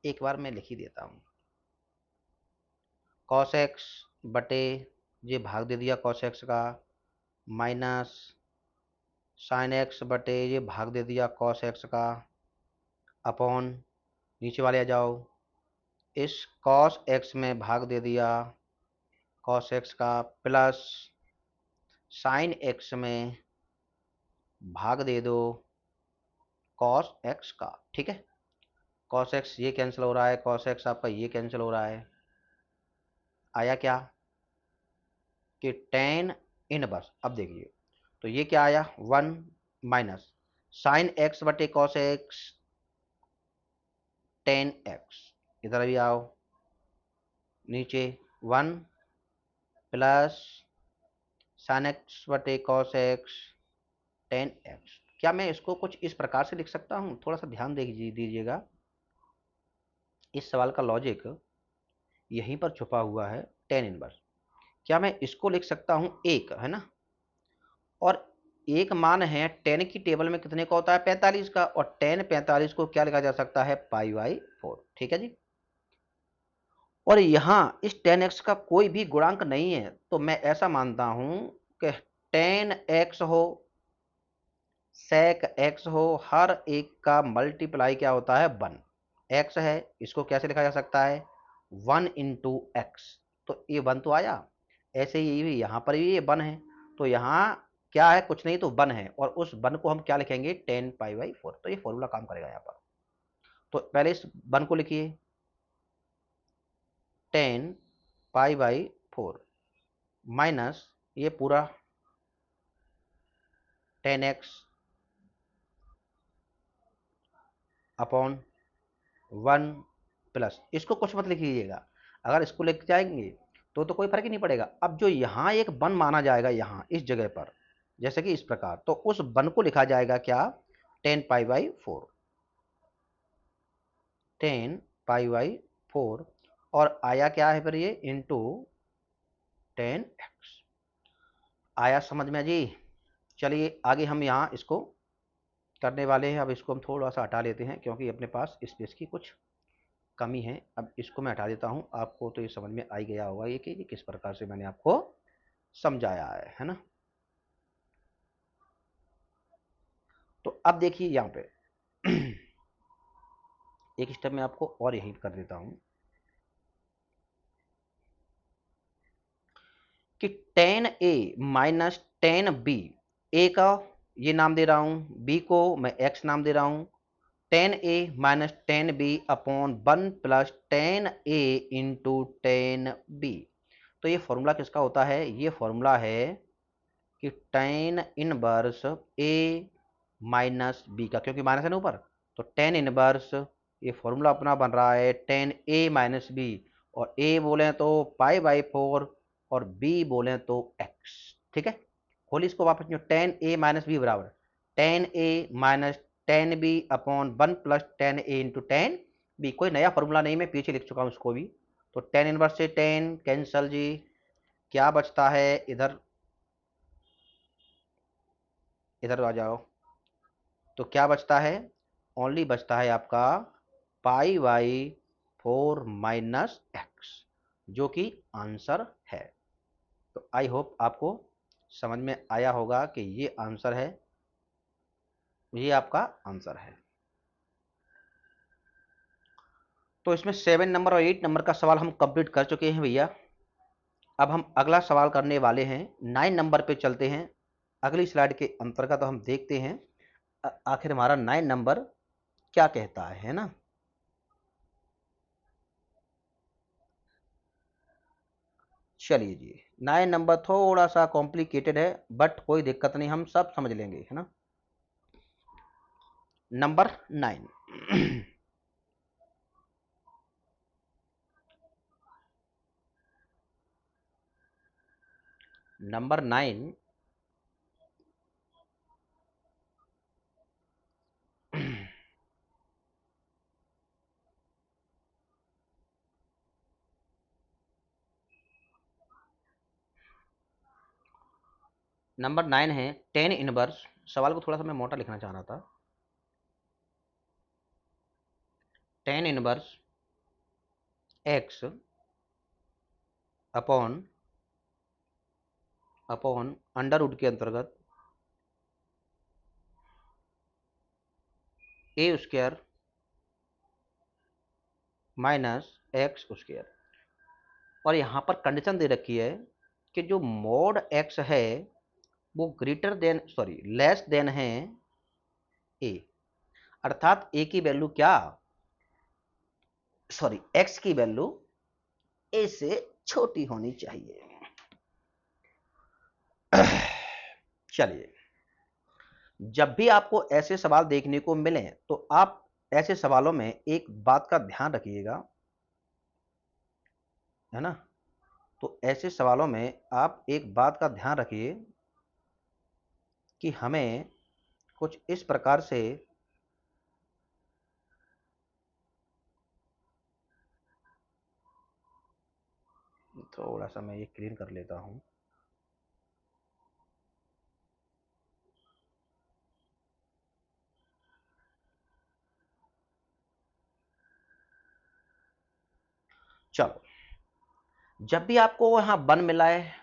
एक बार मैं लिख ही देता हूँ, cos x बटे ये भाग दे दिया cos x का, माइनस sin x बटे ये भाग दे दिया cos x का, अपॉन नीचे वाले आ जाओ, इस cos x में भाग दे दिया cos x का, प्लस sin x में भाग दे दो cos x का, ठीक है। cos x ये कैंसिल हो रहा है, cos x आपका ये कैंसिल हो रहा है। आया क्या कि tan इनवर्स, अब देखिए तो ये क्या आया 1 माइनस साइन x बटे cos x tan x, इधर भी आओ नीचे 1 प्लस साइन x बटे cos x tan x। क्या मैं इसको कुछ इस प्रकार से लिख सकता हूँ? थोड़ा सा ध्यान दीजिएगा, इस सवाल का लॉजिक यहीं पर छुपा हुआ है। tan इनवर्स क्या मैं इसको लिख सकता हूँ एक, है ना, और एक मान है tan की टेबल में कितने का होता है 45 का, और tan 45 को क्या लिखा जा सकता है पाई बाई 4, ठीक है जी। और यहाँ इस tan x का कोई भी गुणांक नहीं है, तो मैं ऐसा मानता हूं कि tan x हो sec x हो, हर एक का मल्टीप्लाई क्या होता है 1। x है, इसको कैसे लिखा जा सकता है 1 इंटू एक्स, तो ये 1 तो आया। ऐसे ही यहाँ पर भी ये 1 है, तो यहाँ क्या है कुछ नहीं तो 1 है, और उस 1 को हम क्या लिखेंगे tan पाई बाई 4। तो ये फॉर्मूला काम करेगा यहाँ पर। तो पहले इस 1 को लिखिए tan पाई बाई 4 माइनस ये पूरा tan x अपॉन 1 प्लस, इसको कुछ मत लिखिएगा, अगर इसको लिख जाएंगे तो कोई फर्क ही नहीं पड़ेगा। अब जो यहाँ एक 1 माना जाएगा यहाँ इस जगह पर, जैसे कि इस प्रकार, तो उस 1 को लिखा जाएगा क्या tan pi by 4, tan pi by 4, और आया क्या है फिर ये इंटू tan x। आया समझ में जी। चलिए आगे हम यहाँ इसको करने वाले हैं। अब इसको हम थोड़ा सा हटा लेते हैं क्योंकि अपने पास स्पेस की कुछ कमी है। अब इसको मैं हटा देता हूँ। आपको तो ये समझ में आ ही गया होगा ये कि किस प्रकार से मैंने आपको समझाया है ना। तो अब देखिए यहाँ पे एक स्टेप में आपको और यही कर देता हूँ कि tan a minus tan b, ए का ये नाम दे रहा हूँ, b को मैं x नाम दे रहा हूँ, tan a minus tan b upon 1 plus tan a into tan b। तो ये फॉर्मूला किसका होता है? ये फॉर्मूला है कि tan inverse a minus b का, क्योंकि माइनस है ना ऊपर, तो tan इनवर्स ये फॉर्मूला अपना बन रहा है tan a माइनस बी, और a बोले तो पाई बाई 4 और b बोले तो x, ठीक है। खोलिए इसको वापस, tan a माइनस बी बराबर tan A minus tan B upon 1 plus tan A into tan B. कोई नया फॉर्मूला नहीं, मैं पीछे लिख चुका हूँ उसको भी। तो टेन इनवर्स से टेन कैंसल जी, क्या बचता है इधर, इधर आ जाओ। तो क्या बचता है, ओनली बचता है आपका पाई बाई 4 माइनस एक्स, जो कि आंसर है। तो आई होप आपको समझ में आया होगा कि ये आंसर है, ये आपका आंसर है। तो इसमें 7 नंबर और 8 नंबर का सवाल हम कंप्लीट कर चुके हैं भैया। अब हम अगला सवाल करने वाले हैं, 9 नंबर पे चलते हैं। अगली स्लाइड के अंतर्गत हम देखते हैं आखिर हमारा 9 नंबर क्या कहता है ना। चलिए जी, 9 नंबर थोड़ा सा कॉम्प्लिकेटेड है, बट कोई दिक्कत नहीं, हम सब समझ लेंगे, है ना। नंबर 9, नंबर 9 नंबर 9 है टेन इनवर्स। सवाल को थोड़ा सा मैं मोटा लिखना चाह रहा था। Tan inverse x upon upon under root के अंतर्गत a square minus x square. और यहाँ पर कंडीशन दे रखी है कि जो मोड एक्स है वो greater than sorry less than है ए, अर्थात ए की वैल्यू क्या, सॉरी एक्स की वैल्यू ए से छोटी होनी चाहिए। चलिए, जब भी आपको ऐसे सवाल देखने को मिले तो आप ऐसे सवालों में एक बात का ध्यान रखिएगा, है ना। तो ऐसे सवालों में आप एक बात का ध्यान रखिए कि हमें कुछ इस प्रकार से थोड़ा सा मैं ये क्लीन कर लेता हूं। चलो, जब भी आपको वहां 1 मिला है,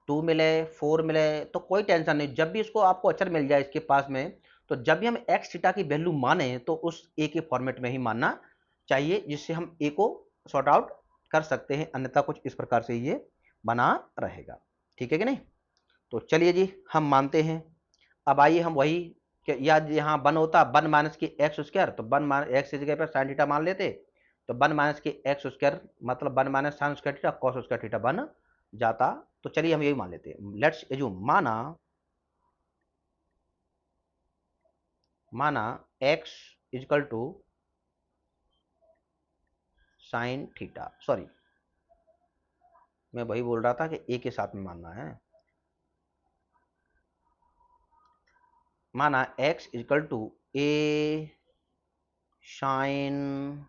2 मिले, 4 मिले, तो कोई टेंशन नहीं। जब भी इसको आपको अचर मिल जाए इसके पास में, तो जब भी हम एक्स थीटा की वैल्यू माने तो उस ए के फॉर्मेट में ही मानना चाहिए, जिससे हम ए को सॉर्ट आउट कर सकते हैं, अन्यथा कुछ इस प्रकार से ये बना रहेगा। ठीक है कि नहीं। तो चलिए जी, हम मानते हैं। अब आइए हम वही या यहाँ 1 होता 1 माइनस की एक्स स्क्वायर, तो 1 माइनस एक्स की जगह पर साइन थीटा मान लेते। तो 1 माइनस की एक्स स्क्वायर मतलब 1 minus sine square theta cos square theta बन जाता। तो चलिए हम यही मान लेते हैं। लेट्स एज्यूम, माना x is equal to sine theta, sorry मैं वही बोल रहा था कि ए के साथ में मानना है। माना x is equal to a sine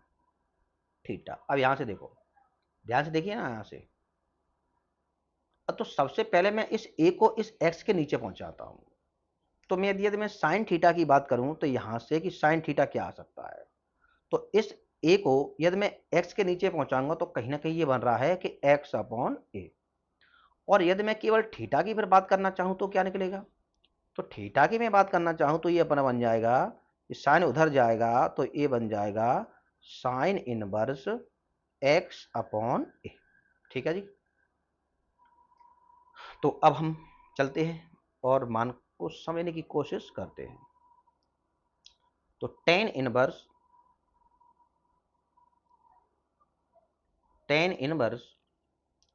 theta. अब यहां से देखो, ध्यान से देखिए ना यहां से। अब तो सबसे पहले मैं इस ए को इस एक्स के नीचे पहुंचाता हूं। तो मैं यदि मैं साइन थीटा की बात करूं तो यहां से कि साइन थीटा क्या आ सकता है, तो इस ए को यदि मैं एक्स के नीचे पहुंचाऊंगा तो कहीं ना कहीं ये बन रहा है कि एक्स अपॉन ए। और यदि मैं केवल थीटा की फिर बात करना चाहूं तो क्या निकलेगा, तो थीटा की मैं बात करना चाहूं तो ये अपना बन जाएगा, साइन उधर जाएगा तो ये बन जाएगा साइन इनवर्स एक्स अपॉन ए। ठीक है जी। तो अब हम चलते हैं और मान को समझने की कोशिश करते हैं। तो टेन इनवर्स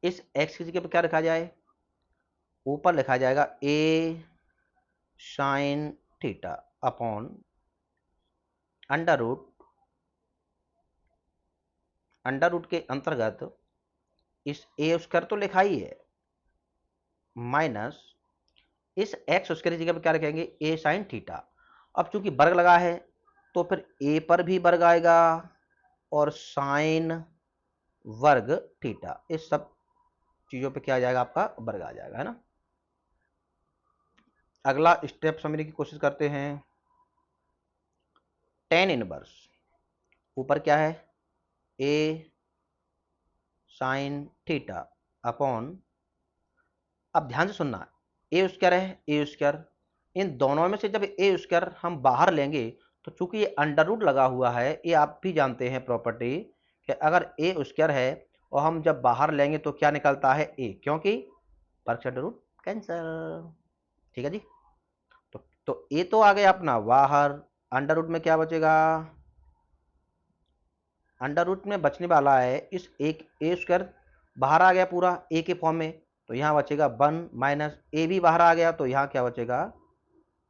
इस एक्स की जगह पर क्या लिखा जाए, ऊपर लिखा जाएगा A sine theta upon under root के अंतर्गत इस ए स्क्वायर तो लिखा ही है, माइनस इस एक्स स्क्वायर की जगह पे क्या रखेंगे, ए साइन थीटा। अब चूंकि वर्ग लगा है तो फिर ए पर भी वर्ग आएगा और साइन वर्ग थीटा, इस सब चीजों पे क्या आ जाएगा, आपका वर्ग आ जाएगा, है ना। अगला स्टेप समझने की कोशिश करते हैं। टेन इनवर्स, ऊपर क्या है, ए साइन थीटा अपॉन, अब ध्यान से सुनना, ए स्क्वायर है ए स्क्वायर, इन दोनों में से जब ए स्क्वायर हम बाहर लेंगे तो चूंकि ये अंडर रूट लगा हुआ है, ये आप भी जानते हैं प्रॉपर्टी कि अगर ए स्क्वायर है और हम जब बाहर लेंगे तो क्या निकलता है, ए, क्योंकि वर्ग से अंडर रूट कैंसिल। ठीक है जी। तो ए तो आ गया अपना बाहर, अंडर रूट में क्या बचेगा, अंडर रूट में बचने वाला है इस एक ए स्क्वायर बाहर आ गया पूरा ए के फॉर्म में, तो यहाँ बचेगा 1 माइनस ए भी बाहर आ गया, तो यहाँ क्या बचेगा,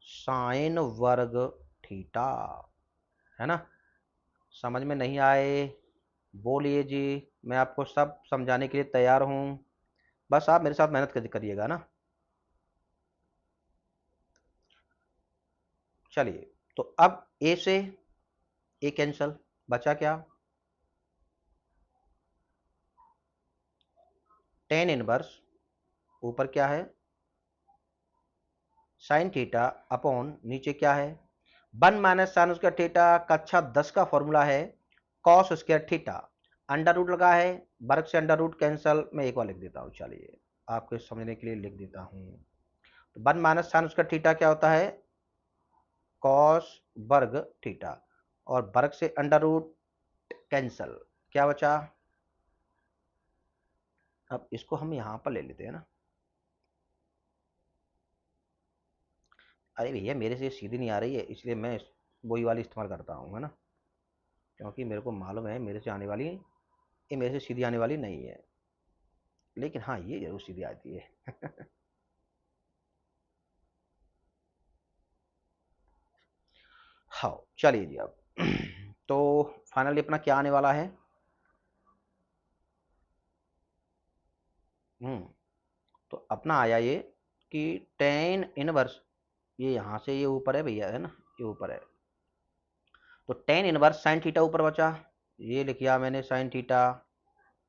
साइन वर्ग थीटा, है ना। समझ में नहीं आए बोलिए जी, मैं आपको सब समझाने के लिए तैयार हूँ, बस आप मेरे साथ मेहनत करिएगा ना। चलिए, तो अब ए से ए कैंसल, बचा क्या, टेन इनवर्स, ऊपर क्या है साइन थीटा अपॉन, नीचे क्या है 1 माइनस साइन स्क्वायर थीटा, कक्षा 10 का फॉर्मूला है cos square theta, under root लगा है, वर्ग से अंडर रूट कैंसल, मैं एक बार लिख देता हूँ, चलिए आपको समझने के लिए लिख देता हूँ। तो 1 माइनस साइन स्क्वायर थीटा क्या होता है, कॉस वर्ग थीटा, और वर्ग से अंडर रूट कैंसल, क्या बचा, अब इसको हम यहां पर ले लेते हैं ना। अरे भैया मेरे से सीधी नहीं आ रही है, इसलिए मैं वही वाली इस्तेमाल करता हूँ, है ना, क्योंकि मेरे को मालूम है मेरे से आने वाली, ये मेरे से सीधी आने वाली नहीं है, लेकिन हाँ ये जरूर सीधी आती है। हाँ चलिए जी, अब तो फाइनली अपना क्या आने वाला है, तो अपना आया ये कि टेन इनवर्स, ये यहाँ से ये ऊपर है भैया, है ना, ये ऊपर है, तो टेन इनवर्स साइन थीटा ऊपर बचा, ये लिखा मैंने साइन थीटा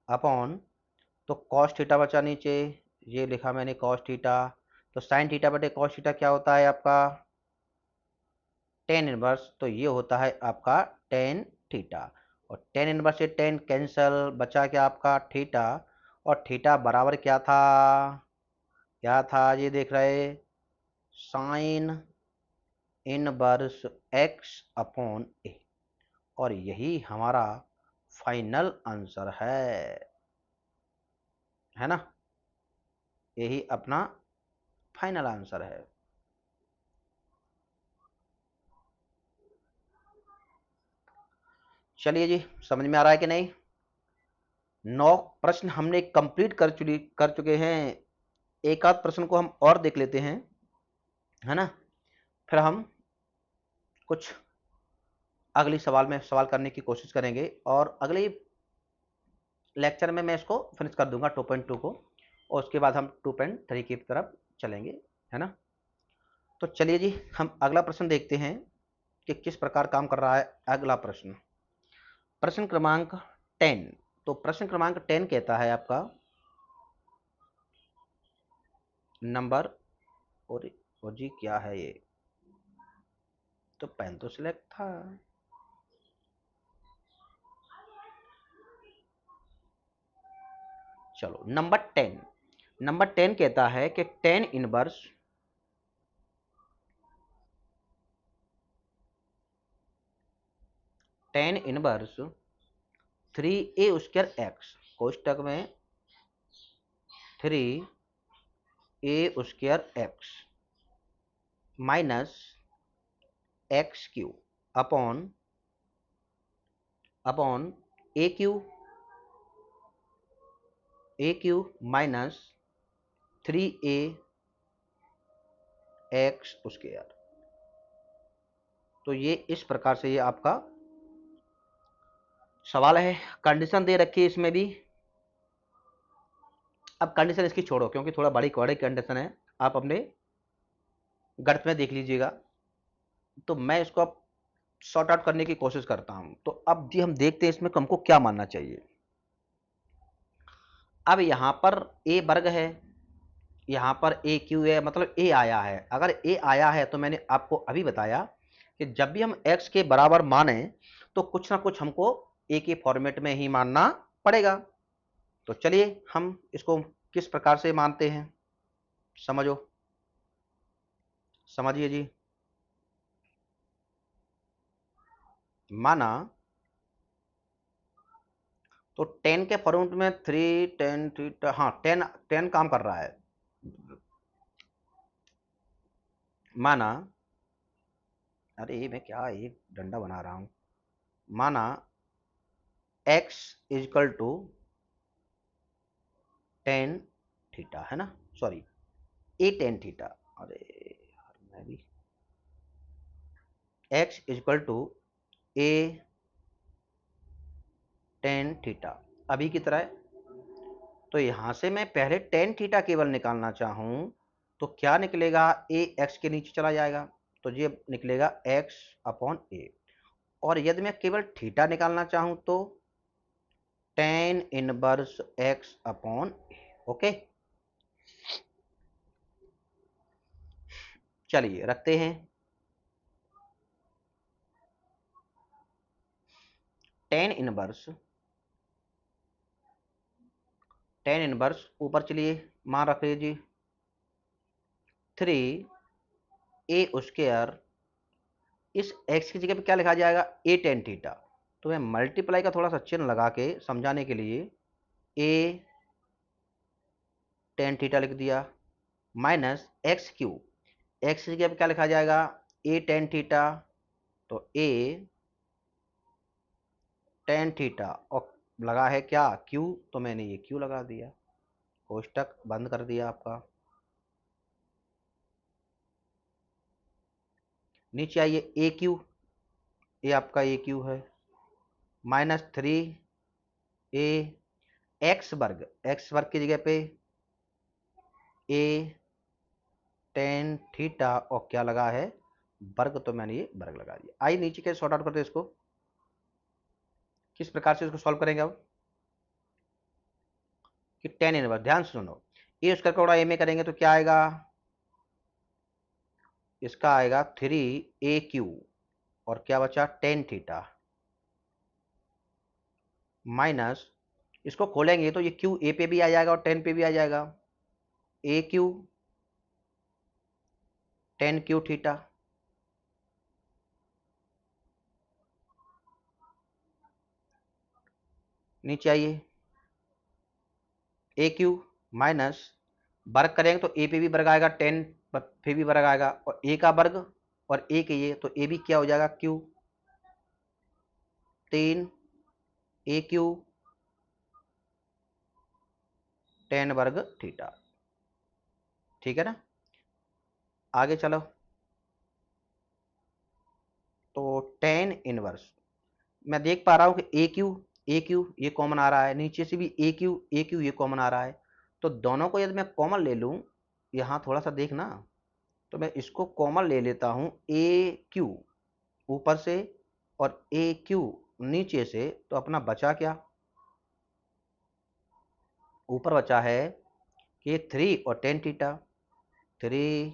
अपॉन, तो कॉस थीटा बचा नीचे, ये लिखा मैंने कॉस थीटा, तो साइन थीटा बटे कॉस थीटा क्या होता है आपका, टेन इनवर्स, तो ये होता है आपका टेन थीटा, और टेन इनवर्स से टेन कैंसल, बचा क्या आपका थीटा, और थीटा बराबर क्या था ये देख रहे, साइन इनवर्स एक्स अपॉन ए, और यही हमारा फाइनल आंसर है ना, यही अपना फाइनल आंसर है। चलिए जी, समझ में आ रहा है कि नहीं, 9 प्रश्न हमने कंप्लीट कर चुके हैं, एक आध प्रश्न को हम और देख लेते हैं, है ना, फिर हम कुछ अगली सवाल में सवाल करने की कोशिश करेंगे, और अगले लेक्चर में मैं इसको फिनिश कर दूंगा 2.2 को, और उसके बाद हम 2.3 की तरफ चलेंगे, है ना। तो चलिए जी, हम अगला प्रश्न देखते हैं कि किस प्रकार काम कर रहा है अगला प्रश्न, प्रश्न क्रमांक 10। तो प्रश्न क्रमांक 10 कहता है आपका नंबर, और जी क्या है ये, तो पेन तो सिलेक्ट था, चलो नंबर 10 कहता है कि tan inverse 3a square X, कोष्टक में 3a square X minus X cube upon upon A cube minus 3a X square, तो ये इस प्रकार से ये आपका सवाल है, कंडीशन दे रखी है इसमें भी। अब कंडीशन इसकी छोड़ो क्योंकि थोड़ा बड़ी कंडीशन है, आप अपने गणित में देख लीजिएगा। तो मैं इसको अब सॉर्ट आउट करने की कोशिश करता हूं। तो अब जी हम देखते हैं इसमें हमको क्या मानना चाहिए। अब यहां पर ए वर्ग है, यहां पर ए क्यू है, मतलब ए आया है। अगर ए आया है तो मैंने आपको अभी बताया कि जब भी हम एक्स के बराबर माने तो कुछ ना कुछ हमको ए के फॉर्मेट में ही मानना पड़ेगा। तो चलिए हम इसको किस प्रकार से मानते हैं, समझो, समझिए जी। माना तो 10 के फॉर्मेट में 3 10 थीटा, हाँ 10 काम कर रहा है। माना, अरे मैं क्या एक डंडा बना रहा हूं। माना x इजकल टू 10 थीटा है ना, सॉरी ए 10 थीटा। अरे यार मैं भी, x is equal to a 10 theta अभी की तरह। तो यहां से मैं पहले 10 थीटा केवल निकालना चाहूं तो क्या निकलेगा, ए एक्स के नीचे चला जाएगा तो ये निकलेगा x अपॉन ए। और यदि मैं केवल थीटा निकालना चाहूं तो टेन इनवर्स एक्स अपॉन ए। ओके, चलिए रखते हैं। टेन इनवर्स, टेन इनवर्स ऊपर चलिए मान रख लीजिए 3 ए स्क्वायर, इस x की जगह पे क्या लिखा जाएगा, ए टेन थीटा। तो मैं मल्टीप्लाई का थोड़ा सा चिन्ह लगा के समझाने के लिए ए टेन थीटा लिख दिया, माइनस एक्स क्यू, एक्स की जगह पे क्या लिखा जाएगा, ए टेन थीटा। तो ए टेन थीटा और लगा है क्या क्यू, तो मैंने ये क्यू लगा दिया, कोष्टक बंद कर दिया आपका। नीचे आइए ए क्यू, ये आपका ए क्यू है, माइनस 3 ए एक्स वर्ग की जगह पे ए टेन थीटा और क्या लगा है वर्ग, तो मैंने ये वर्ग लगा दिया। आइए नीचे कैसे सॉर्ट आउट करते हैं इसको, किस प्रकार से इसको सॉल्व करेंगे अब कि टेन इनवर्स, ध्यान से सुनो, ए स्क्वायर का गुणा ए में करेंगे तो क्या आएगा, इसका आएगा 3 ए क्यू और क्या बचा टेन थीटा, माइनस इसको खोलेंगे तो ये क्यू ए पे भी आ जाएगा और टेन पे भी आ जाएगा, ए क्यू टेन क्यू थीटा। नीचे आइए ए क्यू माइनस वर्ग करेंगे तो ए पे भी वर्ग आएगा, टेन पे भी वर्ग आएगा और ए का वर्ग और ए के ये, तो ए भी क्या हो जाएगा क्यू, 3 ए क्यू टेन वर्ग थीटा। ठीक है ना, आगे चलो। तो टेन इनवर्स, मैं देख पा रहा हूं कि ए क्यू ये कॉमन आ रहा है, नीचे से भी ए क्यू ये कॉमन आ रहा है। तो दोनों को यदि मैं कॉमन ले लूं, यहां थोड़ा सा देखना, तो मैं इसको कॉमन ले लेता हूं ए क्यू ऊपर से और ए क्यू नीचे से, तो अपना बचा क्या, ऊपर बचा है कि 3 और 10 theta, 3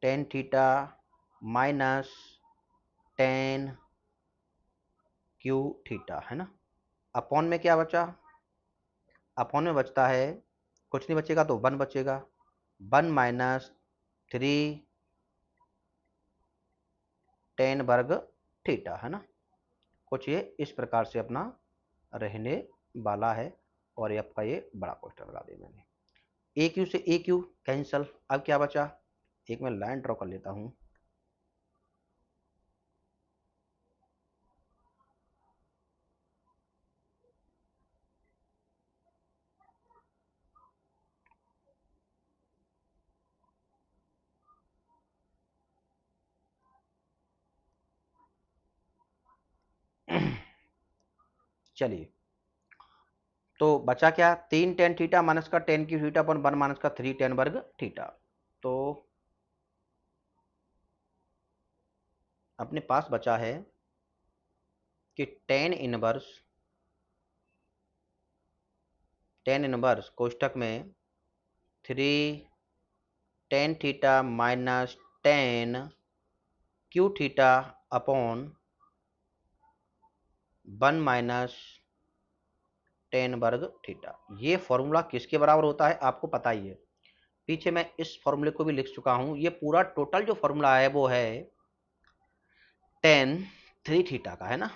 10 theta minus 10 Q theta है ना। अपॉन में क्या बचा, अपॉन में बचता है, कुछ नहीं बचेगा तो 1 बचेगा, 1 - 3 10 वर्ग थीटा है ना। कुछ ये इस प्रकार से अपना रहने वाला है और ये आपका ये बड़ा पोस्टर लगा दिया मैंने। ए क्यू से ए क्यू कैंसल, अब क्या बचा, एक मैं लाइन ड्रॉ कर लेता हूं। चलिए, तो बचा क्या, 3 10 थीटा माइनस का 10 क्यू थीटा अपन 1 माइनस का 3 10 वर्ग थीटा। तो अपने पास बचा है कि टेन इनवर्स कोष्टक में 3 tan theta minus 10 Q theta upon 1 minus 10 वर्ग थीटा। ये फॉर्मूला किसके बराबर होता है आपको पता ही है, पीछे मैं इस फॉर्मूले को भी लिख चुका हूं। ये पूरा टोटल जो फॉर्मूला है वो है tan 3 थीटा का, है ना।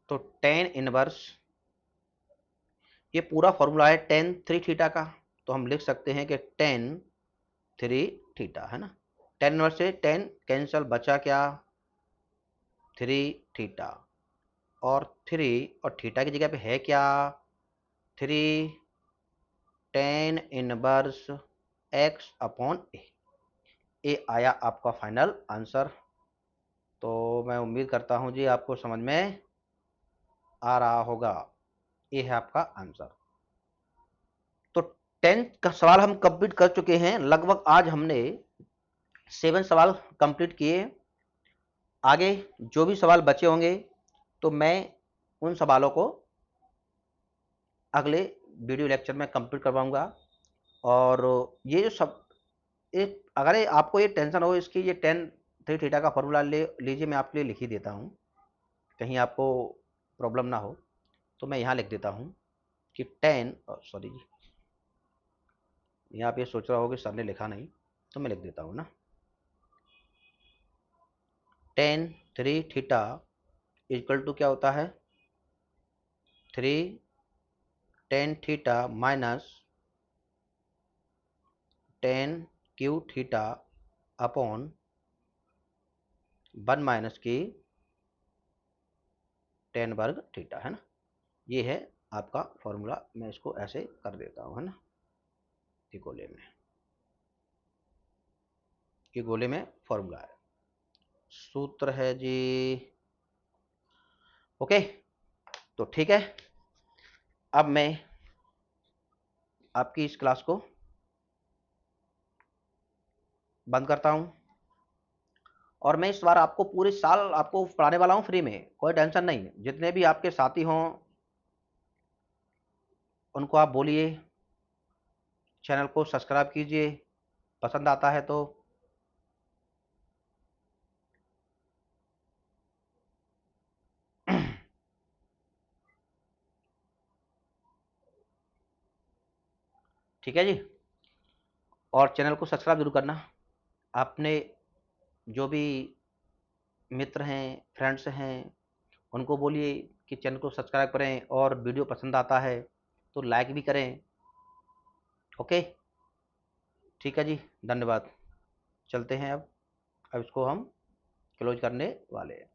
तो tan इनवर्स, ये पूरा फॉर्मूला है tan 3 थीटा का, तो हम लिख सकते हैं कि tan 3 थीटा, है ना। tan इनवर्स से tan कैंसल, बचा क्या 3 थीटा, और 3 और थीटा की जगह पे है क्या 3 tan इनवर्स x अपॉन ए आया आपका फाइनल आंसर। तो मैं उम्मीद करता हूं जी आपको समझ में आ रहा होगा। ये है आपका आंसर। तो 10th का सवाल हम कंप्लीट कर चुके हैं। लगभग आज हमने 7 सवाल कंप्लीट किए। आगे जो भी सवाल बचे होंगे तो मैं उन सवालों को अगले वीडियो लेक्चर में कंप्लीट करवाऊंगा। और ये जो सब, अगर आपको ये टेंशन हो इसकी, ये tan 3 थीटा का फॉर्मूला ले लीजिए, मैं आपके लिए लिख ही देता हूँ, कहीं आपको प्रॉब्लम ना हो। तो मैं यहाँ लिख देता हूँ कि सॉरी जी, यहाँ आप ये सोच रहा हो कि सर ने लिखा नहीं, तो मैं लिख देता हूँ ना। tan 3 थीटा इक्वल टू क्या होता है 3 tan theta minus 10 Q theta upon 1 minus की 10 वर्ग थीटा, है ना। ये है आपका फॉर्मूला। मैं इसको ऐसे कर देता हूँ, है ना, कि गोले में फॉर्मूला है, सूत्र है जी। ओके, तो ठीक है, अब मैं आपकी इस क्लास को बंद करता हूं। और मैं इस बार आपको पूरे साल आपको पढ़ाने वाला हूं फ्री में, कोई टेंशन नहीं। जितने भी आपके साथी हों उनको आप बोलिए चैनल को सब्सक्राइब कीजिए, पसंद आता है तो। ठीक है जी, और चैनल को सब्सक्राइब जरूर करना। अपने जो भी मित्र हैं, फ्रेंड्स हैं, उनको बोलिए कि चैनल को सब्सक्राइब करें, और वीडियो पसंद आता है तो लाइक भी करें। ओके, ठीक है जी, धन्यवाद। चलते हैं अब इसको हम क्लोज करने वाले हैं।